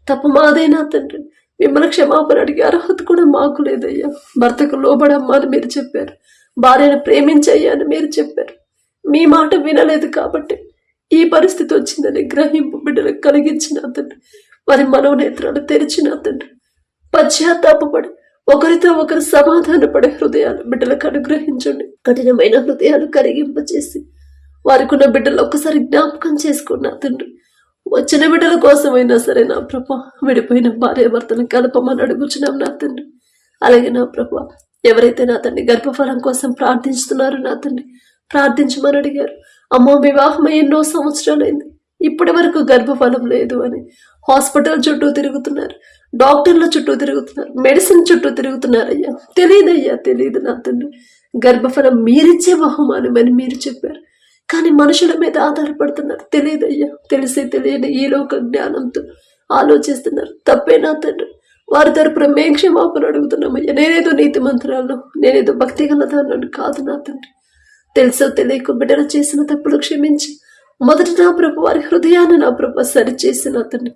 తప్పు మాదే నా తండ్రి. మిమ్మల్ని క్షమాపణ అడిగే అర్హత కూడా మాకు లేదయ్యా. భర్తకు లోబడమ్మా అని మీరు చెప్పారు, భార్యను ప్రేమించయ్యా అని మీరు చెప్పారు. మీ మాట వినలేదు కాబట్టి ఈ పరిస్థితి వచ్చిందని గ్రహింపు బిడ్డలకు కలిగించిన తండ్రి. వారి మనోనేత్రాలు తెరిచిన తండ్రి. పశ్చాత్తాపడి ఒకరితో ఒకరు సమాధానపడే హృదయాలు బిడ్డలకు అనుగ్రహించండి. కఠినమైన హృదయాలు కరిగింపచేసి వారికి ఉన్న బిడ్డలు ఒక్కసారి జ్ఞాపకం చేసుకున్నా తండ్రి. వచ్చిన బిడ్డల కోసమైనా సరే నా ప్రభా విడిపోయిన భార్యాభర్తను కలపమని అడుగుచున్నాం నా తండ్రి. అలాగే నా ప్రభా, ఎవరైతే నా తండ్రి గర్భఫలం కోసం ప్రార్థిస్తున్నారో నా తండ్రి ప్రార్థించమని అడిగారు. అమ్మో వివాహం ఎన్నో సంవత్సరాలైంది, ఇప్పటి వరకు గర్భఫలం లేదు అని హాస్పిటల్ చుట్టూ తిరుగుతున్నారు, డాక్టర్ల చుట్టూ తిరుగుతున్నారు, మెడిసిన్ చుట్టూ తిరుగుతున్నారయ్యా. తెలియదయ్యా, తెలియదు నా తండ్రి. గర్భఫలం మీరిచ్చే బహుమానం అని మీరు చెప్పారు, కానీ మనుషుల మీద ఆధారపడుతున్నారు. తెలియదయ్యా, తెలిసి తెలియని ఈ లోక జ్ఞానంతో ఆలోచిస్తున్నారు. తప్పే నా తండ్రి. వారి తరపున మేము క్షమాపణ అడుగుతున్నామయ్యా. నేనేదో నీతి మంత్రాలను, నేనేదో భక్తి గలదాన్ని కాదు నా తండ్రి. తెలుసో తెలియక బిడ్డలు చేసిన తప్పులు క్షమించి మొదట నా ప్రభు వారి హృదయాన్ని నా ప్రభు సరిచేసి నా తండ్రి,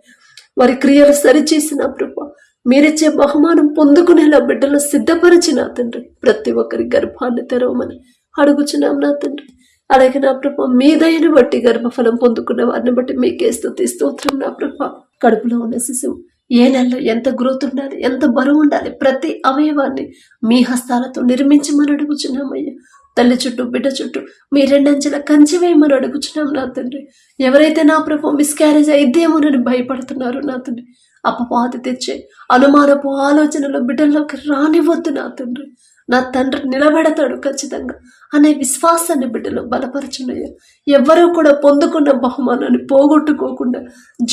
వారి క్రియలు సరిచేసి నా ప్రభు మీరిచ్చే బహుమానం పొందుకునేలా బిడ్డలు సిద్ధపరిచి నా తండ్రి ప్రతి ఒక్కరి గర్భాన్ని తెరవమని అడుగుచున్నాం నా తండ్రి. అలాగే నా ప్రభా, మీ దయను బట్టి గర్భఫలం పొందుకున్న వారిని బట్టి మీకే స్తుతి స్తోత్రం నా ప్రభా. కడుపులో ఉన్న శిశువు ఏ నెలలో ఎంత గ్రోత్ ఉండాలి, ఎంత బరువు ఉండాలి, ప్రతి అవయవాన్ని మీ హస్తాలతో నిర్మించమని అడుగుచున్నామయ్యా. తల్లి చుట్టూ బిడ్డ చుట్టూ మీ రెండంచెల కంచి వేయమని అడుగుచున్నాం నా తండ్రి. ఎవరైతే నా ప్రభు మిస్క్యారేజ్ అయిద్దేమోనని భయపడుతున్నారో నా తండ్రి, అపవాది తెచ్చే అనుమానపు ఆలోచనలు బిడ్డల్లోకి రానివద్దు నా తండ్రి. నా తండ్రి నిలబెడతాడు ఖచ్చితంగా అనే విశ్వాసాన్ని బిడ్డలో బలపరచునయ్యా. ఎవరూ కూడా పొందుకున్న బహుమానాన్ని పోగొట్టుకోకుండా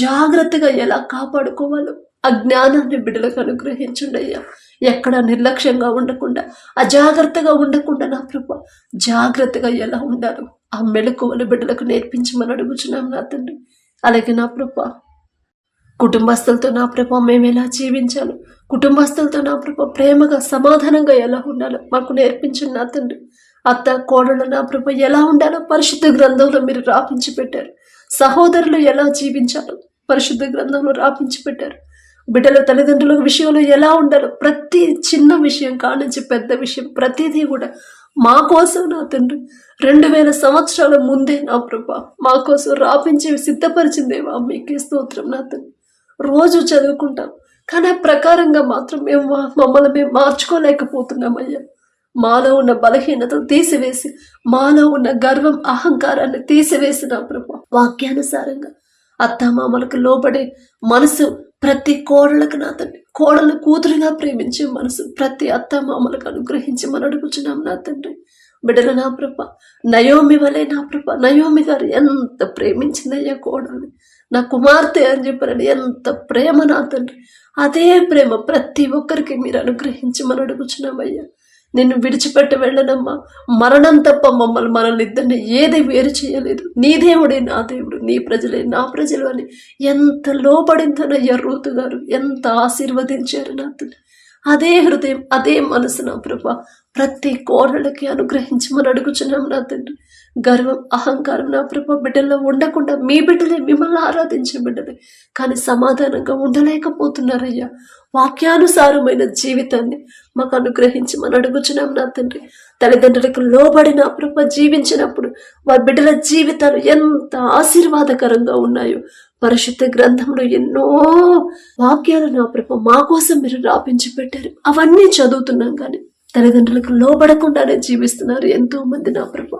జాగ్రత్తగా ఎలా కాపాడుకోవాలో ఆ జ్ఞానాన్ని బిడ్డలకు అనుగ్రహించండి అయ్యా. ఎక్కడ నిర్లక్ష్యంగా ఉండకుండా, అజాగ్రత్తగా ఉండకుండా నా ప్రభు జాగ్రత్తగా ఎలా ఉండాలో ఆ మెలకువలు బిడ్డలకు నేర్పించమని అడుగుచున్నాం నా తండ్రి. అలాగే నా ప్రభు, కుటుంబస్తులతో నా ప్రభా మేము ఎలా జీవించాలో, కుటుంబస్తులతో నా ప్రభా ప్రేమగా సమాధానంగా ఎలా ఉండాలో మాకు నేర్పించండి నా తండ్రి. అత్త కోడలు నా ప్రభా ఎలా ఉండాలో పరిశుద్ధ గ్రంథంలో మీరు రాపించి పెట్టారు. సహోదరులు ఎలా జీవించాలో పరిశుద్ధ గ్రంథంలో రాపించి పెట్టారు. బిడ్డల తల్లిదండ్రుల విషయంలో ఎలా ఉండాలో ప్రతి చిన్న విషయం కానించి పెద్ద విషయం ప్రతిదీ కూడా మా కోసం నా తండ్రి 2000 సంవత్సరాల ముందే నా ప్రభా మా కోసం రాపించి సిద్ధపరిచిందేవా మీకే స్తోత్రం నా తండ్రి. రోజు చదువుకుంటాం, కానీ ప్రకారంగా మాత్రం మమ్మల్ని మేము మార్చుకోలేకపోతున్నామయ్యా. మాలో ఉన్న బలహీనతను తీసివేసి, మాలో ఉన్న గర్వం అహంకారాన్ని తీసివేసి నా ప్రభా వాక్యానుసారంగా అత్తామామలకు లోబడే మనసు ప్రతి కోడలకు నా తండ్రి, కోడలను కూతురుగా ప్రేమించే మనసు ప్రతి అత్తామామలకు అనుగ్రహించి మనం అడుగుచున్నాం నా తండ్రి. బిడ్డలు నా ప్రభ నయోమి వలె నా ప్రభ, నయోమి గారు ఎంత ప్రేమించిందయ్యా కోడల్ని, నా కుమార్తె అని చెప్పారని ఎంత ప్రేమ నా తండ్రి. అదే ప్రేమ ప్రతి ఒక్కరికి మీరు అనుగ్రహించి మనం అడుగుచున్నామయ్యా. నిన్ను విడిచిపెట్టి వెళ్ళనమ్మా, మరణం తప్ప మనల్ని ఇద్దరిని ఏది వేరు చేయలేదు. నీ దేవుడే నా దేవుడు, నీ ప్రజలే నా ప్రజలు అని ఎంత లోబడిందనయ్యా రూతు గారు, ఎంత ఆశీర్వదించారు నా తండ్రి. అదే హృదయం, అదే మనసు నా ప్రభా ప్రతి కోడలకి అనుగ్రహించమని అడుగుచున్నాం నా తండ్రి. గర్వం అహంకారం నా ప్రభా బిడ్డల్లో ఉండకుండా, మీ బిడ్డలే మిమ్మల్ని ఆరాధించే బిడ్డలే కానీ సమాధానంగా ఉండలేకపోతున్నారయ్యా. వాక్యానుసారమైన జీవితాన్ని మాకు అనుగ్రహించమని అడుగుచున్నాం నా తండ్రి. తల్లిదండ్రులకు లోబడి నా ప్రభా జీవించినప్పుడు వారి బిడ్డల జీవితాలు ఎంత ఆశీర్వాదకరంగా ఉన్నాయో పరిశుద్ధ గ్రంథంలో ఎన్నో వాక్యాలు నా ప్రభ మా కోసం మీరు రాపించి పెట్టారు. అవన్నీ చదువుతున్నాం కానీ తల్లిదండ్రులకు లోబడకుండానే జీవిస్తున్నారు ఎంతో మంది నా ప్రభ.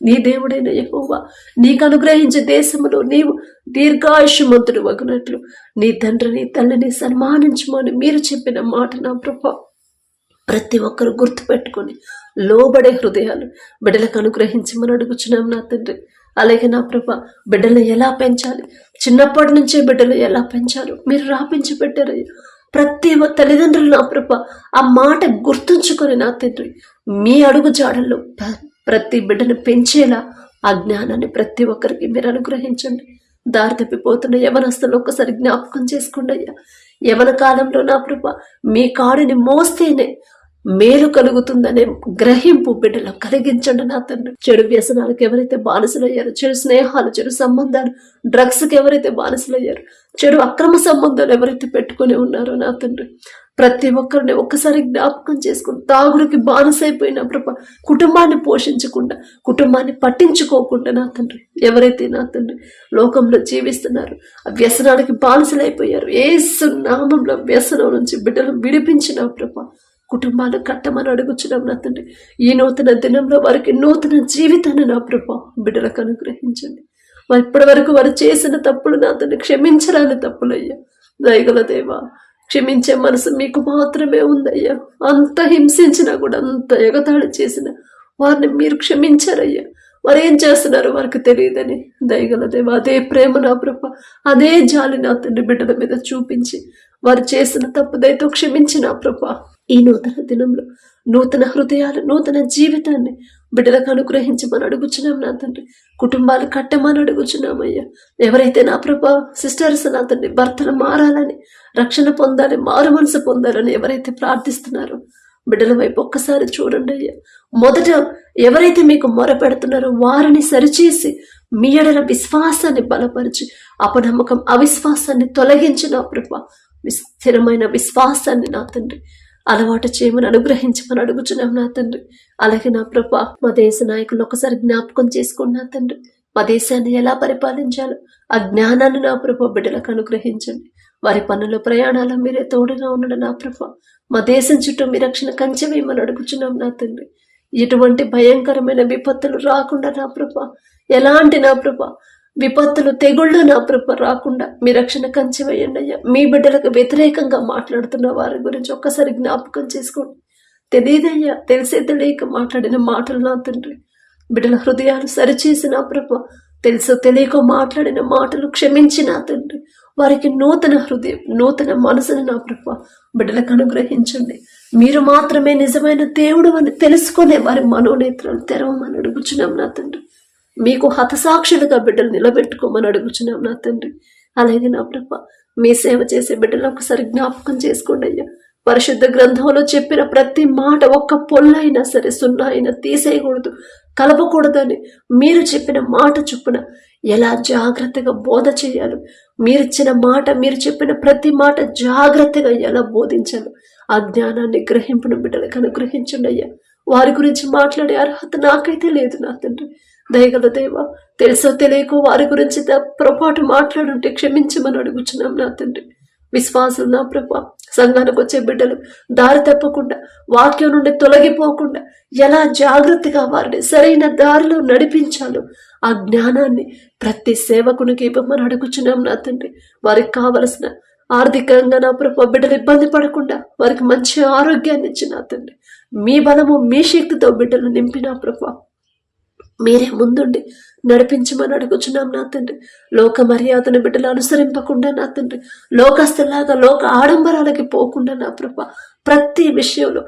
నీ దేవుడైన యెహోవా నీకు అనుగ్రహించే దేశంలో నీవు దీర్ఘాయుష్మంతుడు వగునట్లు నీ తండ్రిని తల్లిని సన్మానించమని మీరు చెప్పిన మాట నా ప్రభ ప్రతి ఒక్కరు గుర్తుపెట్టుకొని లోబడే హృదయాలు బిడ్డలకు అనుగ్రహించమని అడుగుచున్నాం నా తండ్రి. అలాగే నా ప్రభ బిడ్డలు ఎలా పెంచాలి, చిన్నప్పటి నుంచే బిడ్డలు ఎలా పెంచాలో మీరు రాపించి పెట్టారయ్యా. ప్రతి తల్లిదండ్రులు నా ప్రభ ఆ మాట గుర్తుంచుకొని నా తండ్రి మీ అడుగు జాడల్లో ప్రతి బిడ్డను పెంచేలా ఆ జ్ఞానాన్ని ప్రతి ఒక్కరికి మీరు అనుగ్రహించండి. దారి తప్పిపోతున్న యవనస్తులు ఒక్కసారి జ్ఞాపకం చేసుకోండి అయ్యా. యవన కాలంలో నా ప్రభ మీ కాడిని మోస్తేనే మేలు కలుగుతుందనే గ్రహింపు బిడ్డలో కలిగించండి నా తండ్రి. చెడు వ్యసనాలకు ఎవరైతే బానిసలయ్యారో, చెడు స్నేహాలు, చెడు సంబంధాలు, డ్రగ్స్కి ఎవరైతే బానిసలయ్యారో, చెడు అక్రమ సంబంధాలు ఎవరైతే పెట్టుకుని ఉన్నారో నా తండ్రి ప్రతి ఒక్కరిని ఒక్కసారి జ్ఞాపకం చేసుకుని తాగుడికి బానిసైపోయిన ప్రభ కుటుంబాన్ని పోషించకుండా, కుటుంబాన్ని పట్టించుకోకుండా నా తండ్రి ఎవరైతే నా తండ్రి లోకంలో జీవిస్తున్నారు, ఆ వ్యసనానికి బానిసలైపోయారు, యేసు నామంలో వ్యసనం నుంచి బిడ్డలు విడిపించిన ప్రభ కుటుంబాలు కట్టమని అడుగుచున్నాం నా తండ్రి. ఈ నూతన దినంలో వారికి నూతన జీవితాన్ని నా ప్రభ బిడ్డలకు అనుగ్రహించండి. వారు ఇప్పటి వరకు వారు చేసిన తప్పులు నా తండ్రి క్షమించరాని తప్పులయ్యా. దయగల దేవా క్షమించే మనసు మీకు మాత్రమే ఉందయ్యా. అంత హింసించినా కూడా, అంత ఎగతాళి చేసిన వారిని మీరు క్షమించారయ్యా. వారు ఏం చేస్తున్నారు వారికి తెలియదని దయగల దేవా అదే ప్రేమ నా ప్రభ, అదే జాలి నా తండ్రి బిడ్డల మీద చూపించి వారు చేసిన తప్పు దయతో క్షమించిన ప్రభ ఈ నూతన దినంలో నూతన హృదయాలు, నూతన జీవితాన్ని బిడ్డలకు అనుగ్రహించమని అడుగుచున్నాం నా తండ్రి. కుటుంబాలు కట్టమని అడుగుచున్నామయ్యా. ఎవరైతే నా ప్రభా సిస్టర్స్ నా తండ్రి భర్తలు మారాలని, రక్షణ పొందాలి, మారు మనసు పొందాలని ఎవరైతే ప్రార్థిస్తున్నారో బిడ్డల వైపు ఒక్కసారి చూడండి అయ్యా. మొదట ఎవరైతే మీకు మొర పెడుతున్నారో వారిని సరిచేసి మీ ఎడల విశ్వాసాన్ని బలపరిచి అపనమ్మకం, అవిశ్వాసాన్ని తొలగించి నా ప్రభా స్థిరమైన విశ్వాసాన్ని నా తండ్రి అలవాటు చేయమని అనుగ్రహించమని అడుగుచున్నాం నా తండ్రి. అలాగే నా ప్రభా మా దేశ నాయకులు ఒకసారి జ్ఞాపకం చేసుకోండి నా తండ్రి. మా దేశాన్ని ఎలా పరిపాలించాలో ఆ జ్ఞానాన్ని నా ప్రభా బిడ్డలకు అనుగ్రహించండి. వారి పనుల ప్రయాణాలు మీరే తోడుగా ఉండడం నా ప్రభా. మా దేశం చుట్టూ మీ రక్షణ కంచె వేయమని అడుగుచున్నాం నా తండ్రి. ఎటువంటి భయంకరమైన విపత్తులు రాకుండా నా ప్రభా, ఎలాంటి నా ప్రభా విపత్తులు, తెగుళ్ళు నా ప్రభ రాకుండా మీ రక్షణ కంచె వేయండి అయ్యా. మీ బిడ్డలకు వ్యతిరేకంగా మాట్లాడుతున్న వారి గురించి ఒక్కసారి జ్ఞాపకం చేసుకోండి. తెలియదయ్యా, తెలిసే తెలియక మాట్లాడిన మాటలు నా తండ్రి బిడ్డల హృదయాలు సరిచేసి నా ప్రభ, తెలుసో తెలియక మాట్లాడిన మాటలు క్షమించి నా తండ్రి వారికి నూతన హృదయం, నూతన మనసును నా ప్రభ బిడ్డలకు అనుగ్రహించండి. మీరు మాత్రమే నిజమైన దేవుడు అని తెలుసుకునే వారి మనోనేత్రాలు తెరవమని అడుగుచున్నాం నా తండ్రి. మీకు హతసాక్షులుగా బిడ్డలు నిలబెట్టుకోమని అడుగుచున్నాం నా తండ్రి. అలాగే నా ప్రభ మీ సేవ చేసే బిడ్డలు ఒకసారి జ్ఞాపకం చేసుకోండి అయ్యా. పరిశుద్ధ గ్రంథంలో చెప్పిన ప్రతి మాట ఒక్క పొల్లైనా సరే, సున్నా అయినా తీసేయకూడదు, కలపకూడదని మీరు చెప్పిన మాట చొప్పున ఎలా జాగ్రత్తగా బోధ చేయాలి, మీరిచ్చిన మాట, మీరు చెప్పిన ప్రతి మాట జాగ్రత్తగా ఎలా బోధించాలి, ఆ జ్ఞానాన్ని గ్రహింపును బిడ్డలకు అనుగ్రహించండి అయ్యా. వారి గురించి మాట్లాడే అర్హత నాకైతే లేదు నా తండ్రి. దయగల దేవా, తెలుసో తెలియకో వారి గురించి పొరపాటు మాట్లాడుంటే క్షమించమని అడుగుచున్నాం నా తండ్రి. విశ్వాసులు నా ప్రభా, సంఘానికి వచ్చే బిడ్డలు దారి తప్పకుండా, వాక్యం నుండి తొలగిపోకుండా ఎలా జాగ్రత్తగా వారిని సరైన దారిలో నడిపించాలో ఆ జ్ఞానాన్ని ప్రతి సేవకునికి ఇవ్వమని అడుగుచున్నాం నా తండ్రి. వారికి కావలసిన ఆర్థికంగా నా ప్రభా బిడ్డలు ఇబ్బంది పడకుండా వారికి మంచి ఆరోగ్యాన్ని ఇచ్చి నా తండ్రి మీ బలము, మీ శక్తితో బిడ్డలు నింపిన ప్రభా మీరే ముందుండి నడిపించమని అడుగుచున్నాం నా తండ్రి. లోక మర్యాదను బిడ్డలు అనుసరింపకుండా నా తండ్రి, లోకస్తులాగా లోక ఆడంబరాలకి పోకుండా నా ప్రభా ప్రతి విషయంలో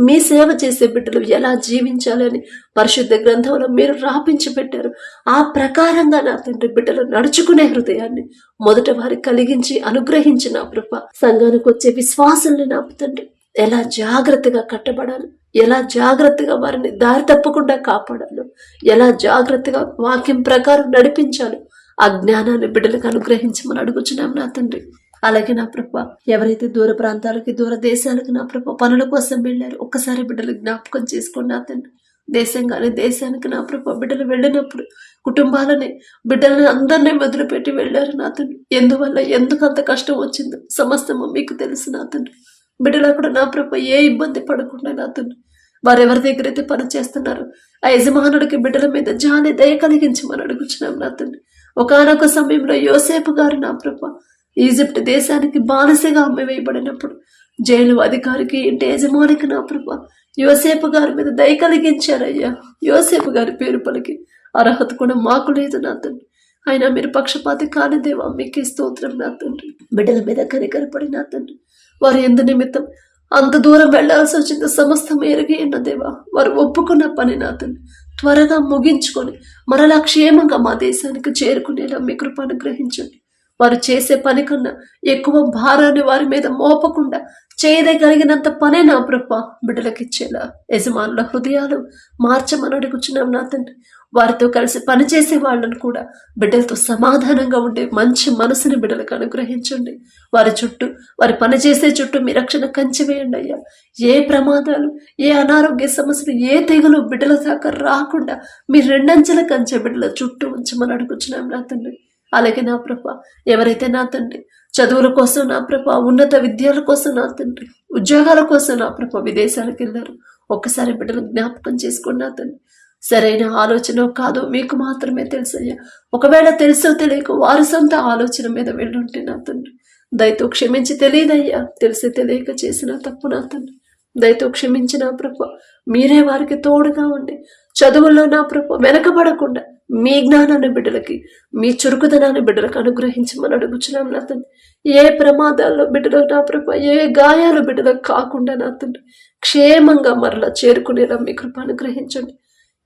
మీ సేవ చేసే బిడ్డలు ఎలా జీవించాలని పరిశుద్ధ గ్రంథంలో మీరు రాపించి పెట్టారు. ఆ ప్రకారంగా నా తండ్రి బిడ్డలు నడుచుకునే హృదయాన్ని మొదట వారికి కలిగించి అనుగ్రహించి నా ప్రభా సంఘానికి వచ్చే విశ్వాసాన్ని నా తండ్రి ఎలా జాగ్రత్తగా కట్టబడాలి, ఎలా జాగ్రత్తగా వారిని దారి తప్పకుండా కాపాడాలో, ఎలా జాగ్రత్తగా వాక్యం ప్రకారం నడిపించాలో ఆ జ్ఞానాన్ని బిడ్డలకు అనుగ్రహించమని అడుగుచున్నాం నా తండ్రి. అలాగే నా ప్రభ ఎవరైతే దూర ప్రాంతాలకి, దూర దేశాలకు నా ప్రభ పనుల కోసం వెళ్ళారు ఒక్కసారి బిడ్డలు జ్ఞాపకం చేసుకోండి నా తండ్రి. దేశం కానీ దేశానికి నా ప్రభా బిడ్డలు వెళ్ళినప్పుడు కుటుంబాలని బిడ్డలని అందరినీ వదిలిపెట్టి వెళ్ళారు నా తండ్రి. ఎందువల్ల ఎందుకు అంత కష్టం వచ్చిందో సమస్తము మీకు తెలుసు నా తండ్రి. బిడ్డలు అక్కడ నా ప్రభా ఏ ఇబ్బంది పడకుండా నా తండ్రి వారెవరి దగ్గర అయితే పని చేస్తున్నారు ఆ యజమానుడికి బిడ్డల మీద జాలి దయ కలిగించమని అడుగుచున్నాం నా తండ్రి. ఒకానొక సమయంలో యోసేపు గారు నా ప్రభా ఈజిప్ట్ దేశానికి బానిసగా అమ్మివేయబడినప్పుడు జైలు అధికారికి ఇంటి యజమానికి నా ప్రభా యోసేపు గారి మీద దయ కలిగించారయ్యా. యోసేపు గారి పేరు పలికి అర్హత కూడా మాకు లేదు నా తండ్రి. అయినా మీరు పక్షపాతి కాని దేవా మీకే స్తోత్రం నా తండ్రి. బిడ్డల మీద కనికరపడి నా తండ్రి వారు ఎందు నిమిత్తం అంత దూరం వెళ్లాల్సి వచ్చింది సమస్తం ఎరిగి ఉన్న దేవా వారు ఒప్పుకున్న పని నా తండ్రి త్వరగా ముగించుకొని మరలా క్షేమంగా మా దేశానికి చేరుకునేలా మీ కృప అనుగ్రహించండి. వారు చేసే పని కన్నా ఎక్కువ భారాన్ని వారి మీద మోపకుండా చేయదగలిగినంత పనే నా ప్రభ బిడ్డలకిచ్చేలా యజమానుల హృదయాలు మార్చమని అడుగుచున్నాం నా తండ్రి. వారితో కలిసి పనిచేసే వాళ్ళను కూడా బిడ్డలతో సమాధానంగా ఉండే మంచి మనసుని బిడ్డలకు అనుగ్రహించండి. వారి చుట్టూ వారి పనిచేసే చుట్టూ మీ రక్షణ కంచి వేయండి అయ్యా. ఏ ప్రమాదాలు ఏ అనారోగ్య సమస్యలు ఏ తెగులు బిడ్డల దాకా రాకుండా మీ రెండంచెల కంచె బిడ్డల చుట్టూ ఉంచమని అడుగుచున్నాం నా తండ్రి. అలాగే నా ప్రభ ఎవరైతే నా తండ్రి చదువుల కోసం నా ప్రభ ఉన్నత విద్యల కోసం నా తండ్రి ఉద్యోగాల కోసం నా ప్రభ విదేశాలకు వెళ్ళారు ఒక్కసారి బిడ్డలు జ్ఞాపకం చేసుకోండి నా తండ్రి. సరైన ఆలోచన కాదో మీకు మాత్రమే తెలుసయ్యా. ఒకవేళ తెలుసో తెలియక వారి సొంత ఆలోచన మీద వెళ్ళుంటే నా తండ్రి దయతో క్షమించి తెలియదయ్యా. తెలిసి తెలియక చేసిన తప్పు నా తండ్రి దయతో క్షమించిన ప్రభ మీరే వారికి తోడుగా ఉండి చదువుల్లో నా ప్రభ వెనకబడకుండా మీ జ్ఞానాన్ని బిడ్డలకి మీ చురుకుదనాన్ని బిడ్డలకు అనుగ్రహించమని అడుగుచున్నాం నా తండ్రి. ఏ ప్రమాదాల్లో బిడ్డలు నా ప్రభ ఏ గాయాలు బిడ్డలకు కాకుండా నా తండ్రి క్షేమంగా మరలా చేరుకునేలా మీ కృప అనుగ్రహించండి.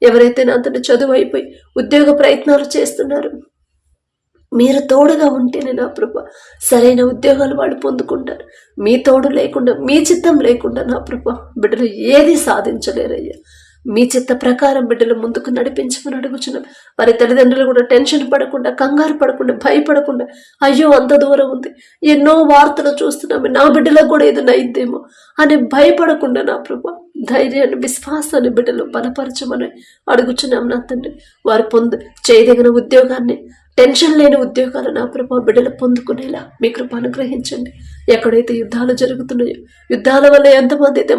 ఎవరైతే నా తండ్రి చదువు అయిపోయి ఉద్యోగ ప్రయత్నాలు చేస్తున్నారు మీరు తోడుగా ఉంటేనే నా ప్రభ సరైన ఉద్యోగాలు వాళ్ళు పొందుకుంటారు. మీ తోడు లేకుండా మీ చిత్తం లేకుండా నా ప్రభ బిడ్డలు ఏది సాధించలేరయ్యా. మీ చిత్త ప్రకారం బిడ్డలు ముందుకు నడిపించమని అడుగుచున్నాం. వారి తల్లిదండ్రులు కూడా టెన్షన్ పడకుండా కంగారు పడకుండా భయపడకుండా అయ్యో అంత దూరం ఉంది ఎన్నో వార్తలు చూస్తున్నాము నా బిడ్డలకు కూడా ఏదైనా అయిద్దేమో అని భయపడకుండా నా ప్రభ ధైర్యాన్ని విశ్వాసాన్ని బిడ్డలు బలపరచమని అడుగుచున్నాం నా తండ్రి. వారు చేయదగిన ఉద్యోగాన్ని టెన్షన్ లేని ఉద్యోగాలు నా ప్రభ బిడ్డలు పొందుకునేలా మీ కృప అనుగ్రహించండి. ఎక్కడైతే యుద్ధాలు జరుగుతున్నాయో యుద్ధాల వల్ల ఎంతమంది అయితే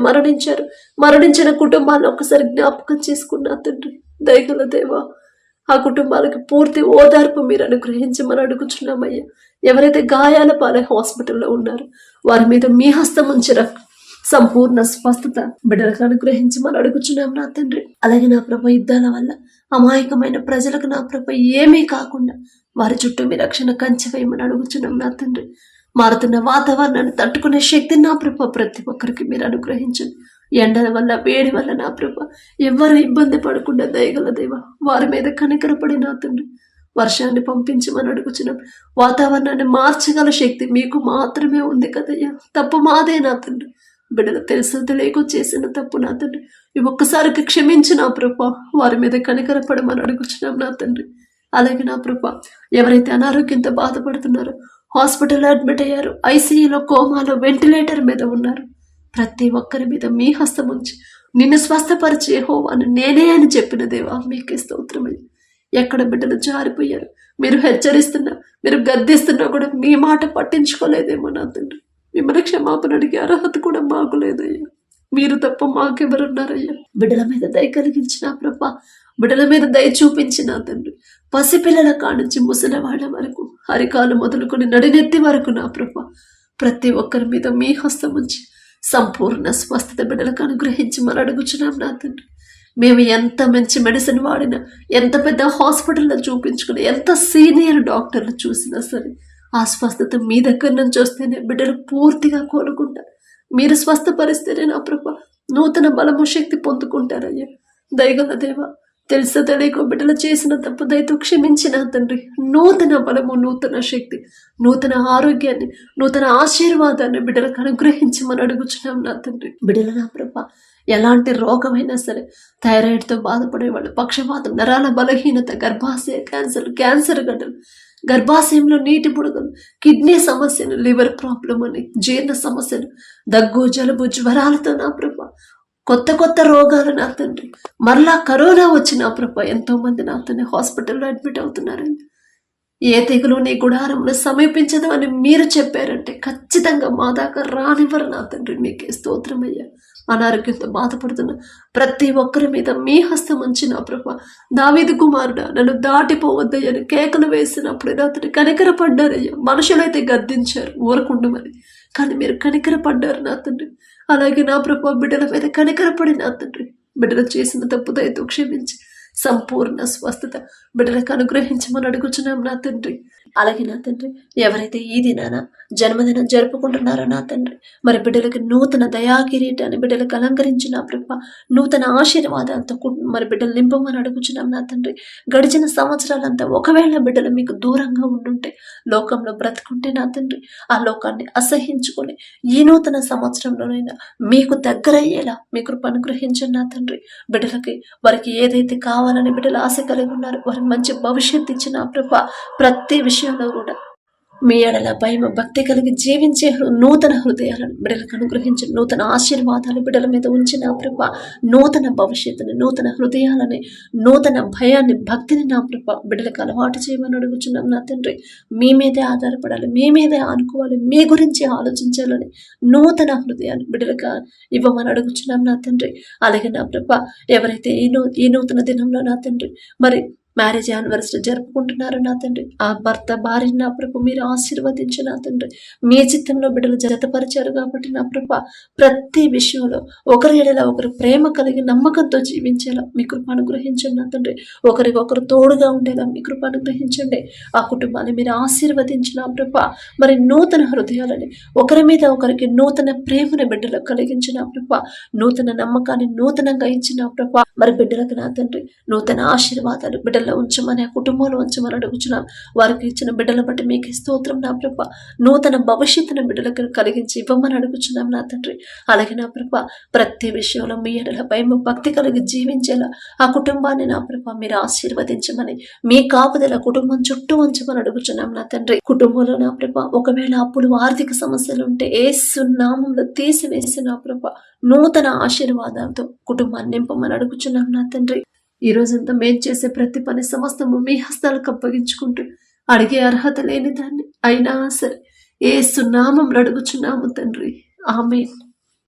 మరణించిన కుటుంబాలను ఒక్కసారి జ్ఞాపకం చేసుకున్నా తండ్రి దయగల దేవా ఆ కుటుంబాలకు పూర్తి ఓదార్పు మీరు అనుగ్రహించమని అడుగుచున్నామయ్యా. ఎవరైతే గాయాల పాలై హాస్పిటల్లో ఉన్నారో వారి మీద మీ హస్తం ఉంచిన సంపూర్ణ స్వస్థత బిడ్డలకు అనుగ్రహించమని అడుగుచున్నాం నా తండ్రి. అలాగే నా ప్రభ యుద్ధాల వల్ల అమాయకమైన ప్రజలకు నా ప్రభ ఏమీ కాకుండా వారి చుట్టూ మీ రక్షణ కంచె వేయమని అడుగుచున్నాం నా తండ్రి. మారుతున్న వాతావరణాన్ని తట్టుకునే శక్తిని నా ప్రభ ప్రతి ఒక్కరికి మీరు అనుగ్రహించండి. ఎండల వల్ల వేడి వల్ల నా ప్రభ ఎవరు ఇబ్బంది పడకుండా దయగల దేవ వారి మీద కనికరపడి నా తండ్రి వర్షాన్ని పంపించమని అడుగుచున్నాం. వాతావరణాన్ని మార్చగల శక్తి మీకు మాత్రమే ఉంది కదయ్యా. తప్పు మాదే నా తండ్రి బిడ్డలు తెలుసు తెలియక చేసిన తప్పు నా తండ్రి ఒక్కసారికి క్షమించి నా ప్రభ వారి మీద కనికరపడమని అడుగుచున్నాం నా తండ్రి. అలాగే నా ప్రభ ఎవరైతే అనారోగ్యంతో బాధపడుతున్నారో హాస్పిటల్లో అడ్మిట్ అయ్యారు ఐసీయూలో కోమాలో వెంటిలేటర్ మీద ఉన్నారు ప్రతి ఒక్కరి మీద మీ హస్తం ఉంచి నిన్ను స్వస్థపరిచే యెహోవాను నేనే అని చెప్పిన దేవా మీకే స్తోత్రమయ్య. ఎక్కడ బిడ్డలు జారిపోయారు మీరు హెచ్చరిస్తున్నా మీరు గద్దిస్తున్నా కూడా మీ మాట పట్టించుకోలేదేమో నా తండ్రి. మిమ్మల్ని క్షమాపణ అడిగే అర్హత కూడా మాకు లేదయ్యా. మీరు తప్ప మాకెవరున్నారయ్యా. బిడ్డల మీద దయ కలిగించిన ప్రభ బిడ్డల మీద దయ చూపించిన తండ్రి పసిపిల్లల కానుంచి ముసలివాళ్ల వరకు అరికాలు మొదలుకొని నడినెత్తి వరకు నా ప్రభ ప్రతి ఒక్కరి మీద మీ హస్తం ఉంచి సంపూర్ణ స్వస్థత బిడ్డలకు అనుగ్రహించమని అడుగుచున్నాం నా తండ్రి. మేము ఎంత మంచి మెడిసిన్ వాడినా ఎంత పెద్ద హాస్పిటల్లో చూపించుకుని ఎంత సీనియర్ డాక్టర్లు చూసినా సరే ఆ స్వస్థత మీ దగ్గర నుంచి వస్తేనే బిడ్డలు పూర్తిగా కోలుకుంటారు. మీరు స్వస్థపరిస్తేనే నా ప్రభ నూతన బలము శక్తి పొందుకుంటారయ్యా. దయగల దేవ తెలుసో తెలియక బిడ్డలు చేసిన తప్పు దయతో క్షమించిన తండ్రి నూతన బలము నూతన శక్తి నూతన ఆరోగ్యాన్ని నూతన ఆశీర్వాదాన్ని బిడ్డలకు అనుగ్రహించమని అడుగుచున్నాం నా తండ్రి. బిడ్డల నా ప్రభ ఎలాంటి రోగమైనా సరే థైరాయిడ్తో బాధపడేవాళ్ళు పక్షవాతం నరాల బలహీనత గర్భాశయ క్యాన్సర్ గడ్డలు గర్భాశయంలో నీటి బుడగలు కిడ్నీ సమస్యలు లివర్ ప్రాబ్లం అని జీర్ణ సమస్యలు దగ్గు జలుబు జ్వరాలతో నా ప్రభ కొత్త కొత్త రోగాలు నా తండ్రి, మరలా కరోనా వచ్చిన ప్రభా ఎంతో మంది నా తండ్రి హాస్పిటల్లో అడ్మిట్ అవుతున్నారండి. ఏ తెగులు నీ గుడారంలో సమీపించదు అని మీరు చెప్పారంటే ఖచ్చితంగా మా దాకా రానివ్వరు నా తండ్రి. మీకే స్తోత్రమయ్యా. అనారోగ్యంతో బాధపడుతున్న ప్రతి ఒక్కరి మీద మీ హస్తం ఉంచి నా ప్రభా, దావీదు కుమారుడా నన్ను దాటిపోవద్దయ్యని కేకలు వేసినప్పుడు నా తండ్రి కనికరపడ్డారయ్యా. మనుషులైతే గద్దించారు ఊరకుండమని, కానీ మీరు కనికరపడ్డారు నా తండ్రి. అలాగే నా ప్రభా బిడ్డల మీద కనికరపడి నా తండ్రి, బిడ్డలు చేసిన తప్పు దయతో క్షమించి సంపూర్ణ స్వస్థత బిడ్డలకు అనుగ్రహించమని అడుగుచున్నాం నా తండ్రి. అలాగే నా తండ్రి, ఎవరైతే ఈ దినాన జన్మదినం జరుపుకుంటున్నారో నా తండ్రి, మరి బిడ్డలకి నూతన దయాకిరీటాన్ని బిడ్డలకు అలంకరించిన ప్రభ, నూతన ఆశీర్వాదాలతో మరి బిడ్డలు నింపమని అడుగుచున్నాం నా తండ్రి. గడిచిన సంవత్సరాలంతా ఒకవేళ బిడ్డలు మీకు దూరంగా ఉండుంటే, లోకంలో బ్రతుకుంటే నా తండ్రి, ఆ లోకాన్ని అసహించుకొని ఈ నూతన సంవత్సరంలోనైనా మీకు దగ్గరయ్యేలా మీ కృప అనుగ్రహించండి నా తండ్రి. బిడ్డలకి వారికి ఏదైతే కావాలని బిడ్డలు ఆశ కలిగి ఉన్నారు, వారికి మంచి భవిష్యత్తు ఇచ్చిన ప్రభ, ప్రతి విషయంలో కూడా మీ ఎడల భయం భక్తి కలిగి జీవించే నూతన హృదయాలను బిడ్డలకు అనుగ్రహించి, నూతన ఆశీర్వాదాలు బిడ్డల మీద ఉంచిన ప్రభ, నూతన భవిష్యత్తుని, నూతన హృదయాలని, నూతన భయాన్ని, భక్తిని నా ప్రభ బిడ్డలకు అలవాటు చేయమని అడుగుచున్నాం నా తండ్రి. మీ మీదే ఆధారపడాలి, మీ మీదే ఆనుకోవాలి, మీ గురించి ఆలోచించాలని నూతన హృదయాన్ని బిడ్డలకు ఇవ్వమని అడుగుచున్నాం నా తండ్రి. అలాగే నా ప్రభ, ఎవరైతే ఈ నూతన దినంలో నా తండ్రి మరి మ్యారేజ్ యానివర్సరీ జరుపుకుంటున్నారు నా తండ్రి, ఆ భర్త భార్య నా ప్రభు మీరు ఆశీర్వదించు నా తండ్రి. మీ చిత్తంలో బిడ్డలు జతపరిచారు కాబట్టి నా ప్రభ, ప్రతి విషయంలో ఒకరి ఎడల ఒకరు ప్రేమ కలిగి నమ్మకంతో జీవించేలా మీ కృప అనుగ్రహించండి నా తండ్రి. ఒకరికొకరు తోడుగా ఉండేలా మీ కృప అనుగ్రహించండి. ఆ కుటుంబాన్ని మీరు ఆశీర్వదించిన ప్రభ, మరి నూతన హృదయాలని, ఒకరి మీద ఒకరికి నూతన ప్రేమను బిడ్డలకు కలిగించిన ప్రభ, నూతన నమ్మకాన్ని నూతనంగా ఇచ్చిన ప్రభ, మరి బిడ్డలకు నా తండ్రి నూతన ఆశీర్వాదాలు బిడ్డలు ఉంచమని, ఆ కుటుంబంలో ఉంచమని అడుగుచున్నాం. వారికి ఇచ్చిన బిడ్డల బట్టి మీకు స్తోత్రం నా ప్రభ. నూతన భవిష్యత్తును బిడ్డలకు కలిగించి ఇవ్వమని అడుగుచున్నాం నా తండ్రి. అలాగే నా ప్రభ, ప్రతి విషయంలో మీ ఎడల భయం భక్తి కలిగి జీవించేలా ఆ కుటుంబాన్ని నా ప్రభ మీరు ఆశీర్వదించమని, మీ కాపుదల కుటుంబం చుట్టూ ఉంచమని అడుగుచున్నాం నా తండ్రి. కుటుంబంలో నా ప్రభ ఒకవేళ అప్పులు ఆర్థిక సమస్యలు ఉంటే యేసు నామములో తీసివేసి నా ప్రభ నూతన ఆశీర్వాదాలతో కుటుంబాన్ని నింపమని అడుగుచున్నాం నా తండ్రి. ఈ రోజంతా మేం చేసే ప్రతి పని సమస్తము మీ హస్తాలకు అప్పగించుకుంటూ, అడిగే అర్హత లేని దాన్ని అయినా సరే యేసు నామములో అడుగుచున్నాము తండ్రి. ఆమేన్.